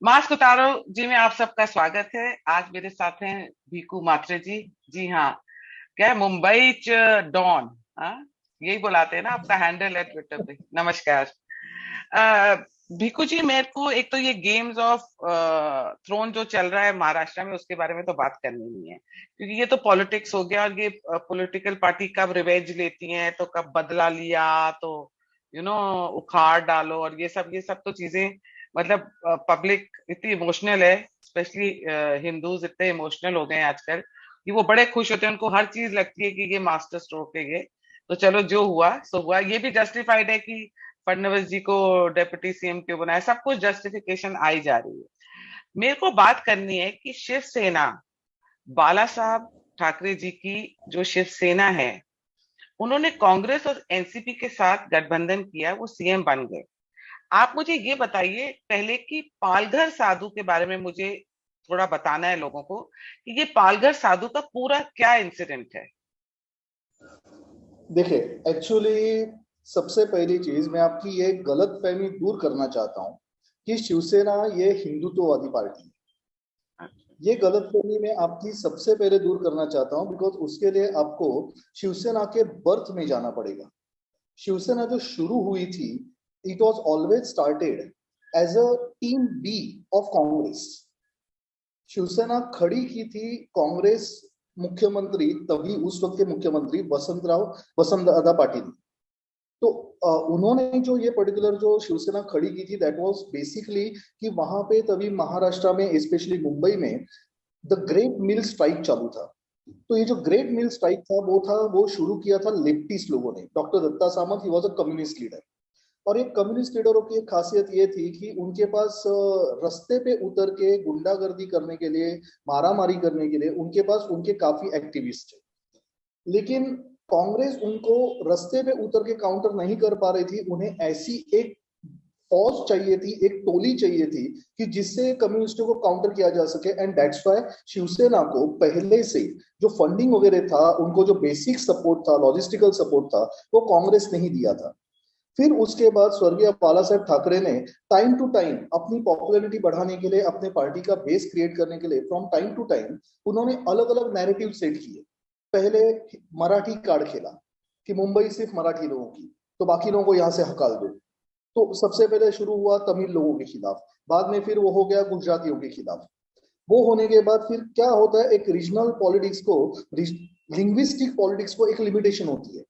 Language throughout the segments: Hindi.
मास्क उतारो जी में आप सबका स्वागत है। आज मेरे साथ हैं भीकू मात्रे जी। जी हाँ, क्या है, मुंबई डॉन। हाँ, यही बुलाते हैं ना, आपका हैंडल है ट्विटर पे। नमस्कार। अ, भीकू जी, मेरे को एक तो ये गेम्स ऑफ थ्रोन जो चल रहा है महाराष्ट्र में, उसके बारे में तो बात करनी नहीं है, क्योंकि ये तो पॉलिटिक्स हो गया। और ये पॉलिटिकल पार्टी कब रिवेंज लेती है, तो कब बदला लिया, तो उखाड़ डालो, और ये सब तो चीजें, मतलब पब्लिक इतनी इमोशनल है, स्पेशली हिंदूज इतने इमोशनल हो गए हैं आजकल कि वो बड़े खुश होते हैं। उनको हर चीज लगती है कि ये मास्टर स्ट्रोक है ये। तो चलो, जो हुआ सो हुआ। ये भी जस्टिफाइड है कि फडणवीस जी को डेप्यूटी सीएम क्यों बनाया, सब कुछ जस्टिफिकेशन आई जा रही है। मेरे को बात करनी है कि शिवसेना, बाला साहब ठाकरे जी की जो शिवसेना है, उन्होंने कांग्रेस और एनसीपी के साथ गठबंधन किया, वो सीएम बन गए। आप मुझे ये बताइए पहले कि पालघर साधु के बारे में मुझे थोड़ा बताना है लोगों को कि ये पालघर साधु का पूरा क्या इंसिडेंट है। देखिए, एक्चुअली सबसे पहली चीज मैं आपकी ये गलतफहमी दूर करना चाहता हूँ कि शिवसेना ये हिंदुत्ववादी पार्टी है। ये गलतफहमी मैं आपकी सबसे पहले दूर करना चाहता हूँ, बिकॉज उसके लिए आपको शिवसेना के बर्थ में जाना पड़ेगा। शिवसेना जो शुरू हुई थी, it was always started as a team B of Congress. Shivsena खड़ी की थी कांग्रेस मुख्यमंत्री, तभी उस वक्त के मुख्यमंत्री वसंत दादा पाटिल। तो उन्होंने जो ये पर्टिकुलर जो शिवसेना खड़ी की थी, दैट वाज बेसिकली कि वहां पे तभी महाराष्ट्र में, स्पेशली मुंबई में, द ग्रेट मिल स्ट्राइक चालू था। तो ये जो ग्रेट मिल स्ट्राइक था, वो शुरू किया था लेफ्टिस्ट लोगों ने। Doctor Datta Samant, he was a communist leader. और एक कम्युनिस्ट लीडरों की एक खासियत ये थी कि उनके पास रास्ते पे उतर के गुंडागर्दी करने के लिए, मारामारी करने के लिए उनके पास उनके काफी एक्टिविस्ट थे। लेकिन कांग्रेस उनको रास्ते पे उतर के काउंटर नहीं कर पा रही थी। उन्हें ऐसी एक फौज चाहिए थी, एक टोली चाहिए थी कि जिससे कम्युनिस्टों को काउंटर किया जा सके। एंड दैट्स व्हाई शिवसेना को पहले से जो फंडिंग वगैरह था, उनको जो बेसिक सपोर्ट था, लॉजिस्टिकल सपोर्ट था, वो कांग्रेस ने ही दिया था। फिर उसके बाद स्वर्गीय बाला साहेब ठाकरे ने टाइम टू टाइम अपनी पॉपुलैरिटी बढ़ाने के लिए, अपने पार्टी का बेस क्रिएट करने के लिए, फ्रॉम टाइम टू टाइम उन्होंने अलग अलग नैरेटिव सेट किए। पहले मराठी कार्ड खेला कि मुंबई सिर्फ मराठी लोगों की, तो बाकी लोगों को यहां से हकाल दो। तो सबसे पहले शुरू हुआ तमिल लोगों के खिलाफ, बाद में फिर वो हो गया गुजरातियों के खिलाफ। वो होने के बाद फिर क्या होता है, एक रीजनल पॉलिटिक्स को, लिंग्विस्टिक पॉलिटिक्स को एक लिमिटेशन होती है।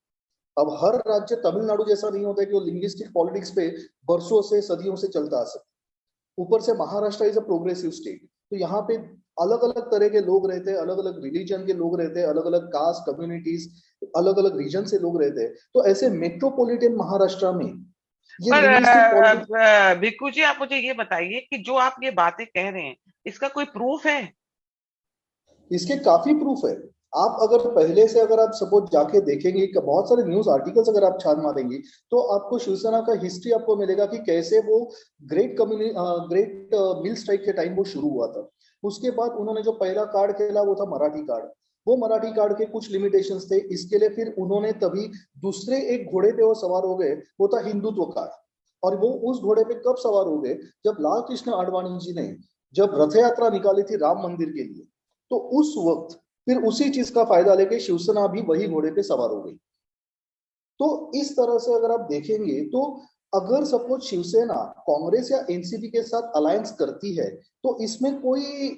अब हर राज्य तमिलनाडु जैसा नहीं होता है कि वो लिंग्विस्टिक पॉलिटिक्स पे बरसों से, सदियों से चलता आ सकता। ऊपर से Maharashtra is a progressive state, तो यहाँ पे अलग अलग तरह के लोग रहते हैं, अलग अलग रिलीजन के लोग रहते हैं, अलग अलग कास्ट कम्युनिटीज, अलग अलग रीजन से लोग रहते हैं। तो ऐसे मेट्रोपॉलिटन महाराष्ट्र में ये पर लिंग्विस्टिक पॉलिटिक्स, भिक्खू जी, आप मुझे ये बताइए कि जो आप ये बातें कह रहे हैं, इसका कोई प्रूफ है। इसके काफी प्रूफ है। आप अगर पहले से, अगर आप सपोज जाके देखेंगे कि बहुत सारे न्यूज आर्टिकल्स अगर आप छान मारेंगे, तो आपको शिवसेना का हिस्ट्री आपको मिलेगा कि कैसे वो ग्रेट मिल स्ट्राइक के टाइम वो शुरू हुआ था। उसके बाद उन्होंने जो पहला कार्ड खेला वो था मराठी कार्ड। वो मराठी कार्ड के कुछ लिमिटेशंस थे, इसके लिए फिर उन्होंने तभी दूसरे एक घोड़े पे वो सवार हो गए, वो था हिंदुत्व कार्ड। और वो उस घोड़े पे कब सवार हो गए, जब लाल कृष्ण आडवाणी जी ने जब रथ यात्रा निकाली थी राम मंदिर के लिए, तो उस वक्त फिर उसी चीज का फायदा लेके शिवसेना भी वही घोड़े पे सवार हो गई। तो इस तरह से अगर आप देखेंगे, तो अगर सपोज शिवसेना कांग्रेस या एनसीपी के साथ अलायंस करती है, तो इसमें कोई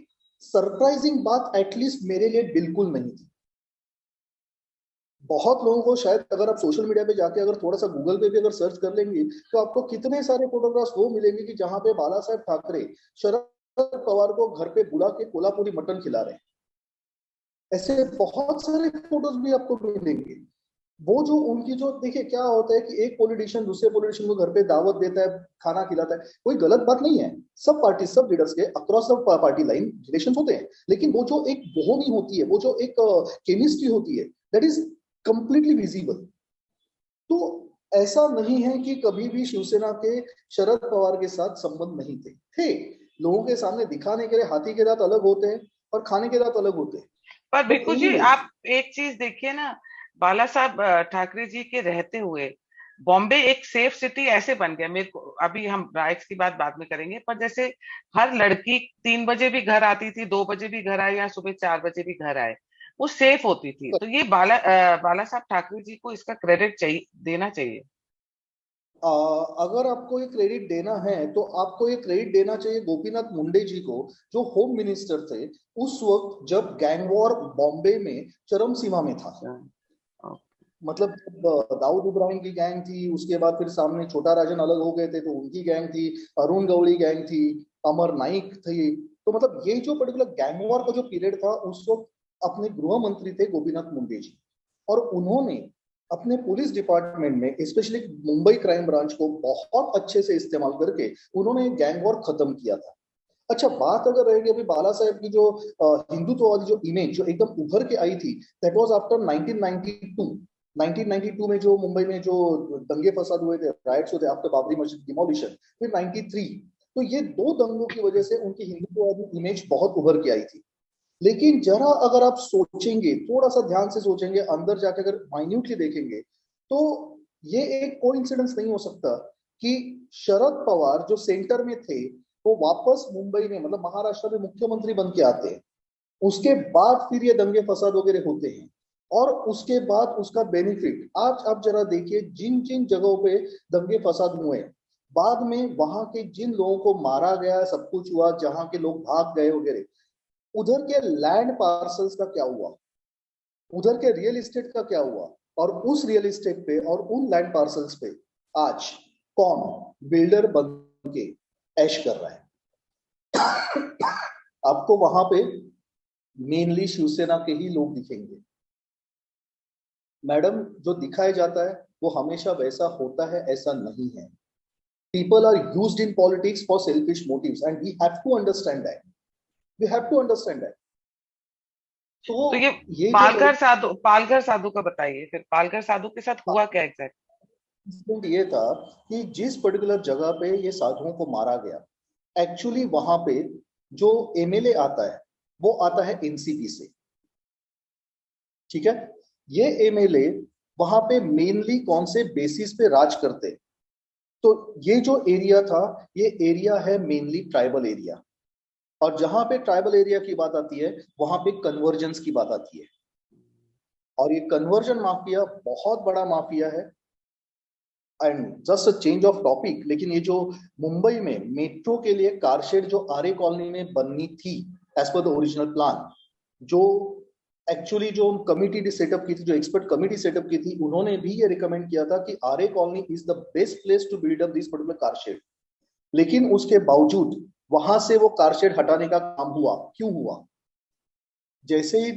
सरप्राइजिंग बात एटलीस्ट मेरे लिए बिल्कुल नहीं थी। बहुत लोगों को शायद, अगर आप सोशल मीडिया पे जाके अगर थोड़ा सा गूगल पे भी अगर सर्च कर लेंगे, तो आपको कितने सारे फोटोग्राफ्स वो मिलेंगे कि जहां पे बाला साहेब ठाकरे शरद पवार को घर पे बुला के कोल्हापुरी मटन खिला रहे हैं। ऐसे बहुत सारे फोटोज भी आपको मिलेंगे। वो जो उनकी जो, देखिए क्या होता है कि एक पॉलिटिशियन दूसरे पॉलिटिशियन को घर पे दावत देता है, खाना खिलाता है, कोई गलत बात नहीं है। सब पार्टी, सब लीडर्स के across the party line relation होते हैं, लेकिन वो जो एक बोहनी होती है, वो जो एक केमिस्ट्री होती है, दैट इज कंप्लीटली विजिबल। तो ऐसा नहीं है कि कभी भी शिवसेना के शरद पवार के साथ संबंध नहीं थे। लोगों के सामने दिखाने के लिए हाथी के दांत अलग होते हैं और खाने के दांत अलग होते हैं। पर बट भिक्खू जी, एनीवेज, आप एक चीज देखिए ना, बाला साहब ठाकरे जी के रहते हुए बॉम्बे एक सेफ सिटी ऐसे बन गया मेरे को, अभी हम राइट्स की बात बाद में करेंगे, पर जैसे हर लड़की 3 बजे भी घर आती थी, 2 बजे भी घर आए या सुबह 4 बजे भी घर आए, वो सेफ होती थी। तो ये बाला साहब ठाकरे जी को इसका क्रेडिट चाहिए, देना चाहिए। अगर आपको ये क्रेडिट देना है तो आपको ये क्रेडिट देना चाहिए गोपीनाथ मुंडे जी को, जो होम मिनिस्टर थे उस वक्त जब गैंग वॉर बॉम्बे में चरम सीमा में था। अच्छा। मतलब जब दाऊद इब्राहिम की गैंग थी, उसके बाद फिर सामने छोटा राजन अलग हो गए थे तो उनकी गैंग थी, अरुण गौड़ी गैंग थी, अमर नाइक थी। तो मतलब ये जो पर्टिकुलर गैंग वॉर का जो पीरियड था उस वक्त अपने गृह मंत्री थे गोपीनाथ मुंडे जी, और उन्होंने अपने पुलिस डिपार्टमेंट में स्पेशली मुंबई क्राइम ब्रांच को बहुत अच्छे से इस्तेमाल करके उन्होंने गैंग वॉर खत्म किया था। अच्छा, बात अगर रहेगी अभी बाला साहेब की जो हिंदुत्ववादी जो इमेज जो एकदम उभर के आई थी, दैट वाज आफ्टर 1992। 1992 में जो मुंबई में जो दंगे फसाद हुए थे, राइट्स हुए थे आफ्टर बाबरी मस्जिद डिमोलिशन, फिर 93, तो ये दो दंगों की वजह से उनकी हिंदुत्ववादी इमेज बहुत उभर के आई थी। लेकिन जरा अगर आप सोचेंगे, थोड़ा सा ध्यान से सोचेंगे, अंदर जाकर अगर माइन्यूटली देखेंगे, तो ये एक कोइंसिडेंस नहीं हो सकता कि शरद पवार जो सेंटर में थे वो वापस मुंबई में मतलब महाराष्ट्र में मुख्यमंत्री बन के आते हैं, उसके बाद फिर ये दंगे फसाद वगैरह होते हैं, और उसके बाद उसका बेनिफिट आज आप जरा देखिए, जिन जिन जगहों पे दंगे फसाद हुए, बाद में वहां के जिन लोगों को मारा गया, सब कुछ हुआ, जहां के लोग भाग गए वगैरह, उधर के लैंड पार्सल्स का क्या हुआ, उधर के रियल एस्टेट का क्या हुआ, और उस रियल एस्टेट पे और उन लैंड पार्सल्स पे आज कौन बिल्डर बन के ऐश कर रहा है। आपको वहां पे मेनली शिवसेना के ही लोग दिखेंगे। मैडम, जो दिखाया जाता है वो हमेशा वैसा होता है ऐसा नहीं है। People are used in politics for selfish motives and we have to understand that, we have to understand that. तो तो ये जो पालघर साधु का बताइए, फिर पालघर साधु के साथ हुआ क्या एग्जैक्ट? इंसिडेंट ये था कि जिस पर्टिकुलर जगह पे ये साधुओं को मारा गया, एक्चुअली वहां पे जो एमएलए आता है वो आता है एनसीपी से, ठीक है। ये एमएलए वहां पे मेनली कौन से बेसिस पे राज करते, तो ये जो एरिया था ये एरिया है मेनली ट्राइबल एरिया, और जहां पे ट्राइबल एरिया की बात आती है वहां पे कन्वर्जेंस की बात आती है, और ये कन्वर्जन माफिया बहुत बड़ा माफिया है। And just a change of topic, लेकिन ये जो मुंबई में मेट्रो के लिए कारशेड जो आर्य कॉलोनी में बननी थी as per the original plan, जो एक्चुअली जो कमिटी सेटअप की थी, जो एक्सपर्ट कमिटी सेटअप की थी, उन्होंने भी ये रिकमेंड किया था कि Aarey colony is the best place to build up this particular car shed. लेकिन उसके बावजूद वहां से वो कारशेड हटाने का काम हुआ, क्यों हुआ? जैसे ही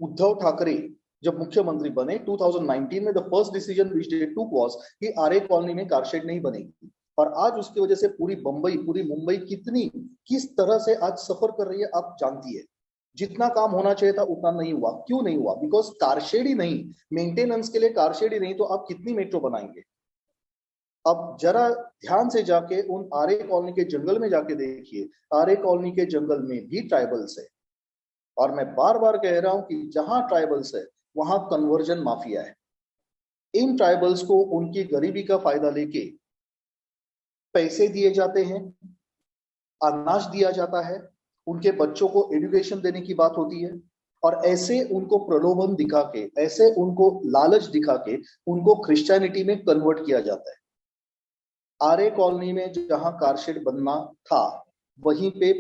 उद्धव ठाकरे जब मुख्यमंत्री बने 2019 में, the first decision which they टूक वाज कि आर्य कॉलोनी में कारशेड नहीं बनेगी, और आज उसकी वजह से पूरी मुंबई कितनी किस तरह से आज सफर कर रही है आप जानती है। जितना काम होना चाहिए था उतना नहीं हुआ, क्यों नहीं हुआ? बिकॉज कारशेड ही नहीं, मेंटेनेंस के लिए कारशेड ही नहीं, तो आप कितनी मेट्रो बनाएंगे? अब जरा ध्यान से जाके उन आर्य कॉलोनी के जंगल में जाके देखिए, आर्य कॉलोनी के जंगल में भी ट्राइबल्स है, और मैं बार बार कह रहा हूं कि जहां ट्राइबल्स है वहां कन्वर्जन माफिया है। इन ट्राइबल्स को उनकी गरीबी का फायदा लेके पैसे दिए जाते हैं, अनाज दिया जाता है, उनके बच्चों को एजुकेशन देने की बात होती है, और ऐसे उनको प्रलोभन दिखा के, ऐसे उनको लालच दिखा के उनको क्रिश्चियनिटी में कन्वर्ट किया जाता है। आर्य कॉलोनी में जहां कारशेड बनना था वहीं पे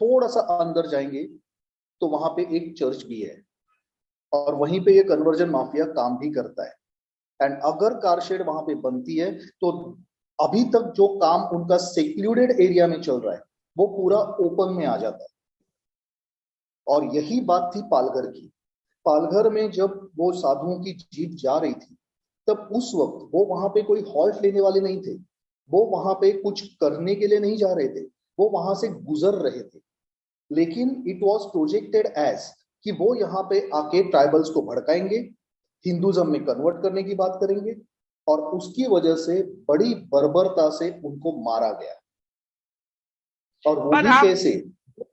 थोड़ा सा अंदर जाएंगे तो वहां पे एक चर्च भी है, और वहीं पे ये कन्वर्जन माफिया काम भी करता है। एंड अगर कारशेड वहां पे बनती है तो अभी तक जो काम उनका सेक्लूडेड एरिया में चल रहा है वो पूरा ओपन में आ जाता है। और यही बात थी पालघर की। पालघर में जब वो साधुओं की जीप जा रही थी, तब उस वक्त वो वहां पे कोई हॉल्ट लेने वाले नहीं थे, वो वहां पे कुछ करने के लिए नहीं जा रहे थे, वो वहां से गुजर रहे थे। लेकिन इट वॉज प्रोजेक्टेड एज कि वो यहाँ पे आके ट्राइबल्स को भड़काएंगे, हिंदुज्म में कन्वर्ट करने की बात करेंगे, और उसकी वजह से बड़ी बर्बरता से उनको मारा गया। और वो पर भी आप कैसे?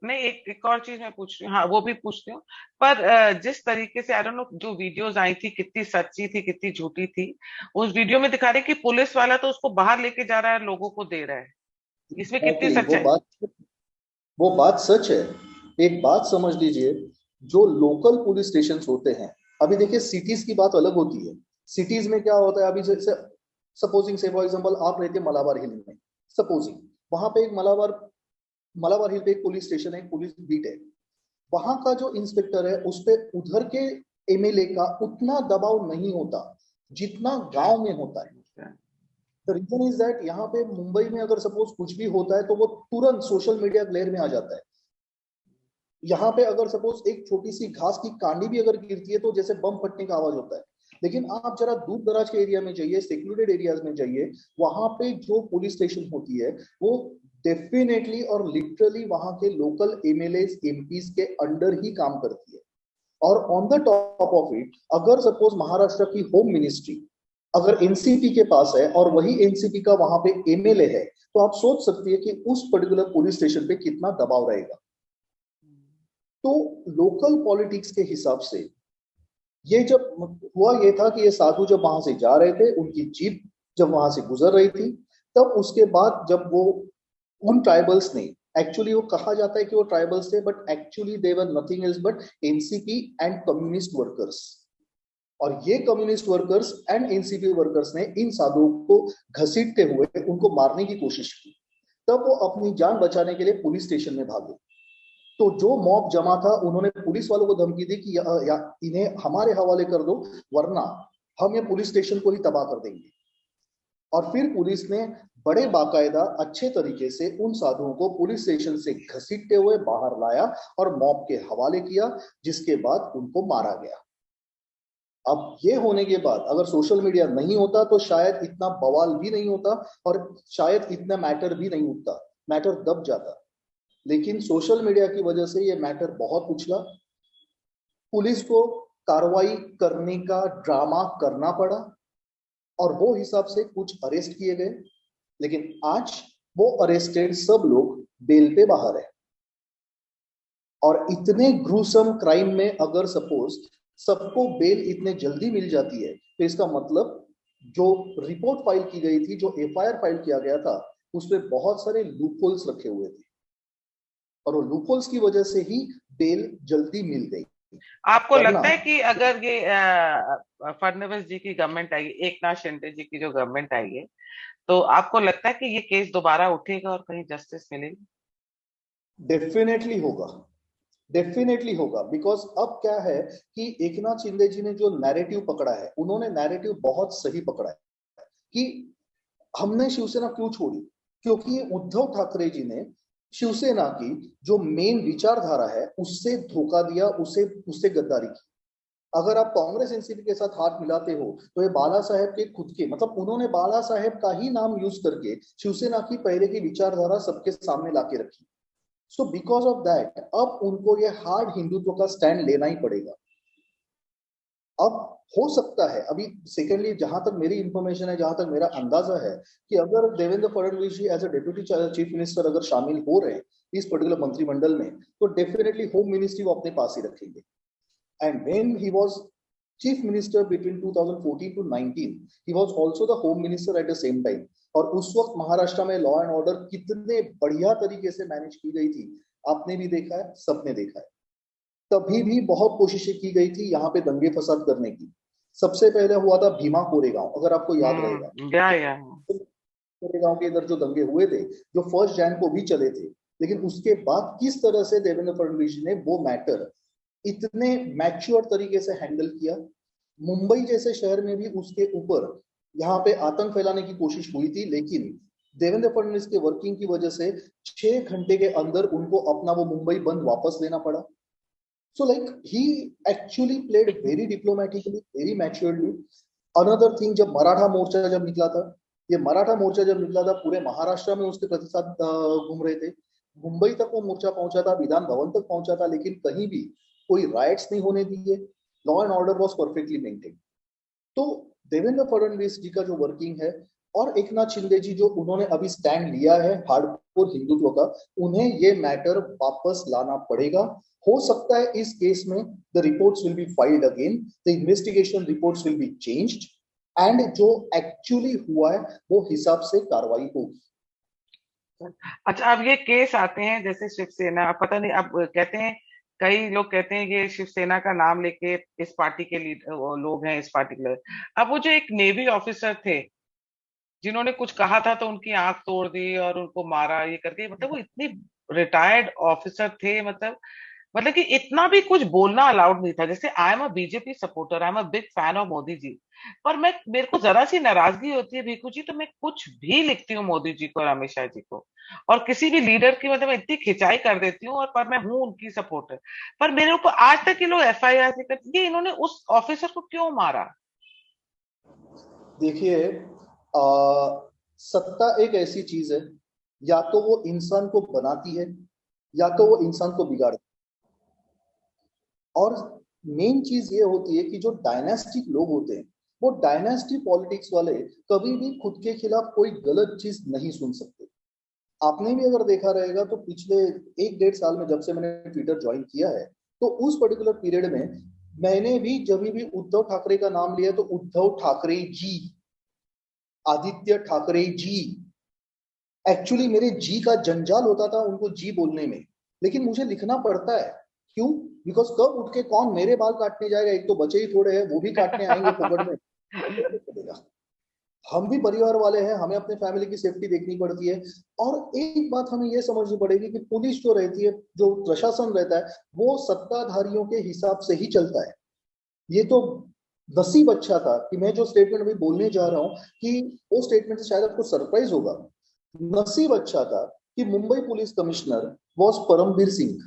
नहीं, एक और चीज मैं पूछ रही हूँ, हाँ वो भी पूछती हूँ। पर जिस तरीके से आई डोंट नो जो वीडियोस आई थी कितनी सच्ची थी कितनी झूठी थी, उस वीडियो में दिखा रहे कि पुलिस वाला तो उसको बाहर लेके जा रहा है, लोगों को दे रहा है। इसमें कितनी एग्जैक्टली, सच्चाई? वो बात सच है। एक बात समझ लीजिए, जो लोकल पुलिस स्टेशन होते हैं, अभी देखिए सिटीज की बात अलग होती है। सिटीज में क्या होता है, अभी जैसे सपोजिंग से फॉर एग्जांपल आप रहते हैं मलाबार हिल में, सपोजिंग वहां पे एक मलाबार मलाबार हिल पे एक पुलिस स्टेशन है, एक पुलिस बीट है। वहां का जो इंस्पेक्टर है उस पे उधर के एमएलए का उतना दबाव नहीं होता जितना गांव में होता है। अच्छा। द रीजन इज दैट यहाँ पे मुंबई में अगर सपोज कुछ भी होता है तो वो तुरंत सोशल मीडिया ग्लेयर में आ जाता है। यहाँ पे अगर सपोज एक छोटी सी घास की कांडी भी अगर गिरती है तो जैसे बम फटने का आवाज होता है। लेकिन आप जरा दूर दराज के एरिया में जाइए, सेक्लूडेड एरियाज में जाइए, वहां पे जो पुलिस स्टेशन होती है वो डेफिनेटली और लिटरली वहां के लोकल एमएलए एमपीज के अंडर ही काम करती है। और on the top of it, अगर सपोज महाराष्ट्र की होम मिनिस्ट्री अगर एनसीपी के पास है और वही एनसीपी का वहां पे एमएलए है, तो आप सोच सकती है कि उस पर्टिकुलर पुलिस स्टेशन पे कितना दबाव रहेगा। तो लोकल पॉलिटिक्स के हिसाब से ये जब हुआ, ये था कि ये साधु जब वहां से जा रहे थे, उनकी जीप जब वहां से गुजर रही थी, तब उसके बाद जब वो उन ट्राइबल्स ने, एक्चुअली वो कहा जाता है कि वो ट्राइबल्स थे but actually they were nothing else but NCP and communist workers. और ये communist workers and NCP workers ने इन साधुओं को घसीटते हुए उनको मारने की कोशिश की। तब वो अपनी जान बचाने के लिए पुलिस स्टेशन में भागे। तो जो मॉब जमा था उन्होंने पुलिस वालों को धमकी दी कि इन्हें हमारे हवाले कर दो, वरना हम ये पुलिस स्टेशन को ही तबाह कर देंगे। और फिर पुलिस ने बड़े बाकायदा अच्छे तरीके से उन साधुओं को पुलिस स्टेशन से घसीटते हुए बाहर लाया और मॉब के हवाले किया, जिसके बाद उनको मारा गया। अब ये होने के बाद अगर सोशल मीडिया नहीं होता तो शायद इतना बवाल भी नहीं होता और शायद इतना मैटर भी नहीं उठता, मैटर दब जाता। लेकिन सोशल मीडिया की वजह से ये मैटर बहुत उछला, पुलिस को कार्रवाई करने का ड्रामा करना पड़ा और वो हिसाब से कुछ अरेस्ट किए गए। लेकिन आज वो अरेस्टेड सब लोग बेल पे बाहर है। और इतने ग्रूसम क्राइम में अगर सपोज सबको बेल इतने जल्दी मिल जाती है तो इसका मतलब जो रिपोर्ट फाइल की गई थी, जो एफआईआर फाइल किया गया था, उसमें बहुत सारे लूपहोल्स रखे हुए थे और वो लूपहोल्स की वजह से ही बेल जल्दी मिल गई। आपको वरना लगता है कि अगर ये फडणवीस जी की गवर्नमेंट आई, एक नाथ शिंदे जी की जो गवर्नमेंट आई है, तो आपको लगता है कि ये केस दोबारा उठेगा और कहीं जस्टिस मिलेगी? डेफिनेटली होगा, डेफिनेटली होगा। बिकॉज अब क्या है कि एकनाथ शिंदे जी ने जो नैरेटिव पकड़ा है, उन्होंने नैरेटिव बहुत सही पकड़ा है कि हमने शिवसेना क्यों छोड़ी, क्योंकि उद्धव ठाकरे जी ने शिवसेना की जो मेन विचारधारा है उससे धोखा दिया, उससे उससे गद्दारी की। अगर आप कांग्रेस एनसीपी के साथ हाथ मिलाते हो तो ये बाला साहेब के खुद के, मतलब उन्होंने बाला साहेब का ही नाम यूज करके शिवसेना की पहले की विचारधारा सबके सामने लाके रखी। सो बिकॉज ऑफ दैट अब उनको ये हार्ड हिंदुत्व का स्टैंड लेना ही पड़ेगा। अब हो सकता है, अभी सेकेंडली जहां तक मेरी इंफॉर्मेशन है, जहां तक मेरा अंदाजा है, कि अगर Devendra Fadnavis ji as a deputy chief minister अगर शामिल हो रहे हैं इस पर्टिकुलर मंत्रिमंडल में, तो डेफिनेटली होम मिनिस्ट्री वो अपने पास ही रखेंगे। And when he was chief minister between 2014 to 19, he was also the home minister at the same time। और उस वक्त महाराष्ट्र में लॉ एंड ऑर्डर कितने बढ़िया तरीके से मैनेज की गई थी, आपने भी देखा है, सबने देखा है। तभी भी बहुत कोशिशें की गई थी यहाँ पे दंगे फसाद करने की। सबसे पहले हुआ था भीमा कोरेगांव, अगर आपको याद रहेगा। या कोरेगांव के इधर जो दंगे हुए थे, जो 1 जनवरी को भी चले थे, लेकिन उसके बाद किस तरह से देवेंद्र फडणवीस जी ने वो मैटर इतने मैच्योर तरीके से हैंडल किया। मुंबई जैसे शहर में भी उसके ऊपर यहाँ पे आतंक फैलाने की कोशिश हुई थी, लेकिन देवेंद्र फडणवीस के वर्किंग की वजह से 6 घंटे के अंदर उनको अपना वो मुंबई बंद वापस लेना पड़ा। So like he actually played very diplomatically, very maturely. Another thing, जब मराठा मोर्चा जब निकला था, ये मराठा मोर्चा जब निकला था पूरे महाराष्ट्र में उसके प्रतिशत घूम रहे थे। मुंबई तक वो मोर्चा पहुंचा था, विधान भवन तक पहुंचा था, लेकिन कहीं भी कोई राइट्स नहीं होने दिए। Law and order was perfectly maintain. तो देवेंद्र फडणवीस जी का जो वर्किंग है, और एकनाथ शिंदे जी जो उन्होंने अभी स्टैंड लिया है हार्डकोर हिंदुत्व का, उन्हें ये मैटर वापस लाना पड़ेगा। हो सकता है इस केस में the reports will be filed again, the investigation reports will be changed and जो एक्चुअली हुआ है वो हिसाब से कार्रवाई होगी। अच्छा, अब ये केस आते हैं जैसे शिवसेना, पता नहीं, अब कहते हैं, कई लोग कहते हैं ये शिवसेना का नाम लेके इस पार्टी के लोग हैं, इस पार्टी के लोग। अब वो जो एक नेवी ऑफिसर थे जिन्होंने कुछ कहा था तो उनकी आंख तोड़ दी और उनको मारा, ये करके, मतलब वो इतनी रिटायर्ड ऑफिसर थे, मतलब कि इतना भी कुछ बोलना अलाउड नहीं था। जैसे I am a BJP supporter, I am a big fan of Modi ji, पर मेरे को जरा सी नाराजगी होती है भीखू जी, तो मैं कुछ भी लिखती हूँ मोदी जी को और अमित शाह जी को और किसी भी लीडर की, मतलब मैं इतनी खिंचाई कर देती हूँ, और पर मैं हूँ उनकी सपोर्टर, पर मेरे ऊपर आज तक ये लोग एफआईआर नहीं करते। ये इन्होंने उस ऑफिसर को क्यों मारा? देखिए, सत्ता एक ऐसी चीज है, या तो वो इंसान को बनाती है या तो वो इंसान को बिगाड़ती है। और मेन चीज ये होती है कि जो डायनेस्टिक लोग होते हैं, वो डायनेस्टी पॉलिटिक्स वाले कभी भी खुद के खिलाफ कोई गलत चीज नहीं सुन सकते। आपने भी अगर देखा रहेगा तो पिछले 1-1.5 साल में जब से मैंने ट्विटर ज्वाइन किया है, तो उस पर्टिकुलर पीरियड में मैंने भी जब भी उद्धव ठाकरे का नाम लिया तो उद्धव ठाकरे जी, आदित्य ठाकरे जी, एक्चुअली मेरे जी का जंजाल होता था उनको जी बोलने में, लेकिन मुझे लिखना पड़ता है। क्यों? बिकॉज कब उठ के कौन मेरे बाल काटने जाएगा, एक तो बचे ही थोड़े हैं, वो भी काटने आएंगे पकड़ में, तो कैसे चलेगा? हम भी परिवार वाले हैं, हमें अपने फैमिली की सेफ्टी देखनी पड़ती है। और एक बात हमें यह समझनी पड़ेगी कि पुलिस जो रहती है, जो प्रशासन रहता है, वो सत्ताधारियों के हिसाब से ही चलता है। ये तो नसीब अच्छा था कि मैं जो स्टेटमेंट अभी बोलने जा रहा हूं, कि वो स्टेटमेंट से शायद आपको सरप्राइज होगा। नसीब अच्छा था कि Mumbai police commissioner was Parambir Singh.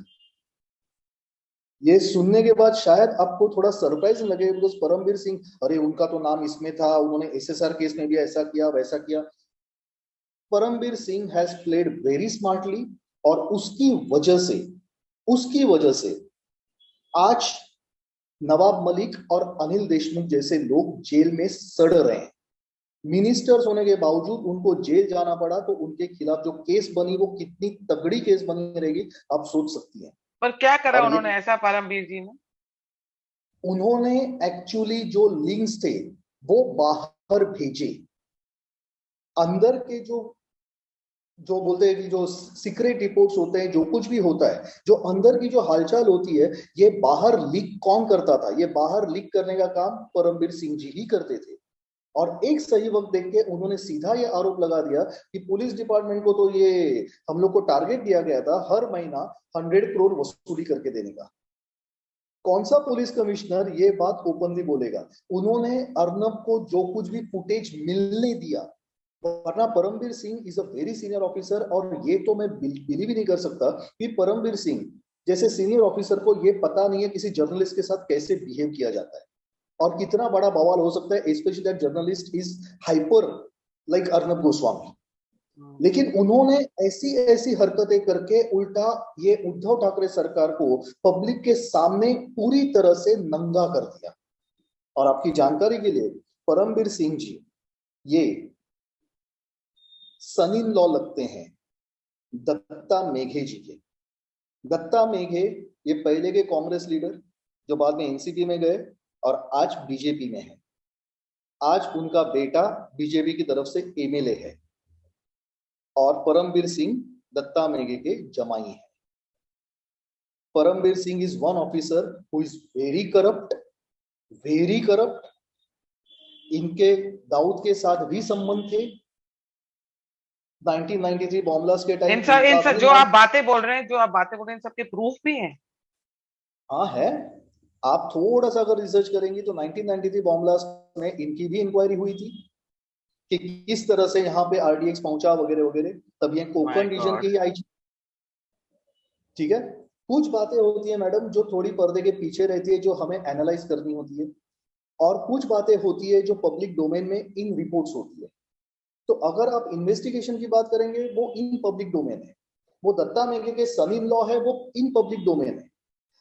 ये सुनने के बाद शायद आपको थोड़ा सरप्राइज लगे, बिकॉज परमबीर सिंह, अरे उनका तो नाम इसमें था, उन्होंने एसएसआर केस में भी ऐसा किया वैसा किया। Parambir Singh has played very smartly, और उसकी वजह से आज नवाब मलिक और अनिल देशमुख जैसे लोग जेल में सड़ रहे हैं। मिनिस्टर्स होने के बावजूद उनको जेल जाना पड़ा, तो उनके खिलाफ जो केस बनी वो कितनी तगड़ी केस बनी रहेगी आप सोच सकती हैं। पर क्या करा और ये उन्होंने ऐसा परमवीर जी ने? उन्होंने एक्चुअली जो लिंक्स थे वो बाहर भेजे। अंदर के जो जो बोलते हैं कि जो सीक्रेट रिपोर्ट्स होते हैं, जो कुछ भी होता है, जो अंदर की जो हालचाल होती है, ये बाहर लीक कौन करता था? ये बाहर लीक करने का काम परमबीर सिंह जी ही करते थे। और एक सही वक्त देख के उन्होंने सीधा ये आरोप लगा दिया कि पुलिस डिपार्टमेंट को तो ये हम लोग को टारगेट दिया गया था हर महीना 100 करोड़ वसूली करके देने का। कौन सा पुलिस कमिश्नर ये बात ओपनली बोलेगा? उन्होंने अर्नब को जो कुछ भी फुटेज मिलने दिया, वरना Parambir Singh is a very senior officer, और ये तो मैं बिलीव ही नहीं कर सकता कि परमबीर सिंह जैसे सीनियर ऑफिसर को ये पता नहीं है किसी जर्नलिस्ट के साथ कैसे बिहेव किया जाता है, और कितना बड़ा बवाल हो सकता है, specially that journalist is hyper like Arnab Goswami. लेकिन उन्होंने ऐसी ऐसी हरकतें करके उल्टा ये उद्धव ठाकरे सरकार को पब्लिक के सामने पूरी तरह से नंगा कर दिया। और आपकी जानकारी के लिए, परमबीर सिंह जी ये सन इन लॉ लगते हैं दत्ता मेघे जी के। दत्ता मेघे ये पहले के कांग्रेस लीडर जो बाद में एनसीपी में गए और आज बीजेपी में है। आज उनका बेटा बीजेपी की तरफ से एमएलए है, और परमबीर सिंह दत्ता मेघे के जमाई है। Parambir Singh is one officer who is very corrupt, very corrupt. इनके दाऊद के साथ भी संबंध थे 1993 बॉम्बलास्ट के टाइम। इन इनका सब भी जो नाम, आप बातें बोल रहे हैं, जो आप बातें बोल रहे हैं, इन सबके प्रूफ भी हैं? हाँ है। आप थोड़ा सा अगर रिसर्च करेंगी तो 1993 बॉम्बलास्ट में इनकी भी इंक्वायरी हुई थी कि किस तरह से यहाँ पे आरडीएक्स पहुंचा वगैरह वगैरह, तब ये माय कोंकण रीजन की गॉड। ही आई। ठीक है, कुछ बातें होती है मैडम जो थोड़ी पर्दे के पीछे रहती है, जो हमें एनालाइज करनी होती है, और कुछ बातें होती है जो पब्लिक डोमेन में इन रिपोर्ट्स होती है। तो अगर आप इन्वेस्टिगेशन की बात करेंगे वो इन पब्लिक डोमेन है, वो दत्ता मेघे के सन इन लॉ है वो इन पब्लिक डोमेन है।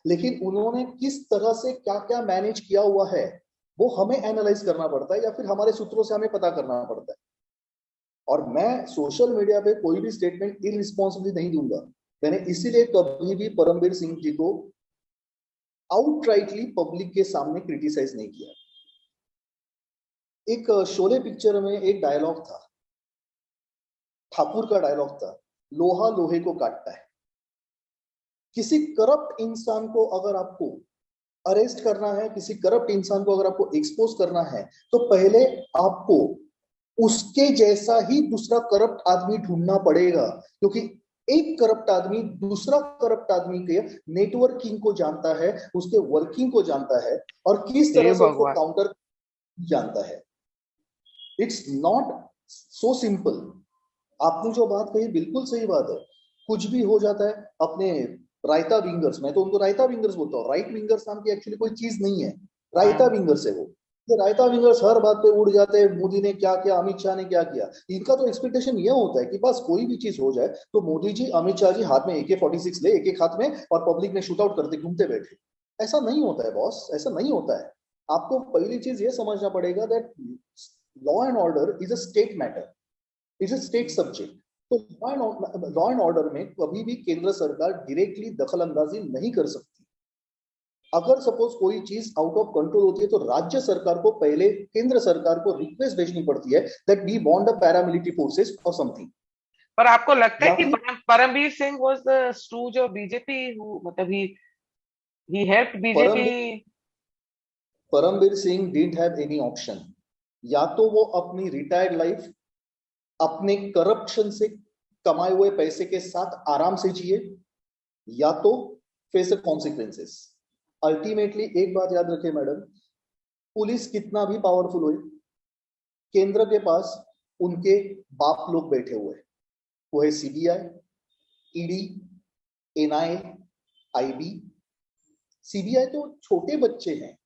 लेकिन उन्होंने किस तरह से क्या क्या मैनेज किया हुआ है वो हमें एनालाइज करना पड़ता है, या फिर हमारे सूत्रों से हमें पता करना पड़ता है। और मैं सोशल मीडिया पे कोई भी स्टेटमेंट इररिस्पॉन्सिबली नहीं दूंगा। मैंने इसीलिए कभी भी परमबीर सिंह जी को आउटराइटली पब्लिक के सामने क्रिटिसाइज नहीं किया। एक शोले पिक्चर में एक डायलॉग था, ठाकुर का डायलॉग था, लोहा लोहे को काटता है। किसी करप्ट इंसान को अगर आपको अरेस्ट करना है, किसी करप्ट इंसान को अगर आपको एक्सपोज करना है, तो पहले आपको उसके जैसा ही दूसरा करप्ट आदमी ढूंढना पड़ेगा, क्योंकि एक करप्ट आदमी दूसरा करप्ट आदमी के नेटवर्किंग को जानता है, उसके वर्किंग को जानता है, और किस तरह से उसको काउंटर जानता है। It's not so simple. आपने जो बात कही बिल्कुल सही बात है। कुछ भी हो जाता है अपने रायता विंगर्स, मैं तो उनको रायता विंगर्स बोलता हूँ। राइट विंगर्स नाम की एक्चुअली कोई चीज नहीं है, रायता विंगर्स है वो। रायता विंगर्स हर बात पे उड़ जाते हैं, मोदी ने क्या किया, अमित शाह ने क्या किया। इनका तो एक्सपेक्टेशन ये होता है कि बस कोई भी चीज हो जाए तो मोदी जी, अमित शाह जी हाथ में AK-46 ले, एक हाथ में, और पब्लिक में शूट आउट करते घूमते बैठे। ऐसा नहीं होता है बॉस, ऐसा नहीं होता है। आपको पहली चीज ये समझना पड़ेगा that law and order is a state matter, is a state subject. तो लॉ एंड ऑर्डर में कभी भी केंद्र सरकार डायरेक्टली दखल अंदाजी नहीं कर सकती। अगर सपोज कोई चीज आउट ऑफ कंट्रोल होती है तो राज्य सरकार को पहले केंद्र सरकार को रिक्वेस्ट भेजनी पड़ती है that we want the paramilitary forces और समथिंग। पर आपको लगता है कि Parambir Singh was the stooge of BJP, मतलब ही helped BJP? Parambir Singh didn't have any option. या तो वो अपनी रिटायर्ड लाइफ अपने करप्शन से कमाए हुए पैसे के साथ आराम से जिए, या तो फेस कॉन्सिक्वेंसेस। अल्टीमेटली एक बात याद रखें मैडम, पुलिस कितना भी पावरफुल हो, केंद्र के पास उनके बाप लोग बैठे हुए, वो है CBI, ED, NIA, IB। CBI तो छोटे बच्चे हैं,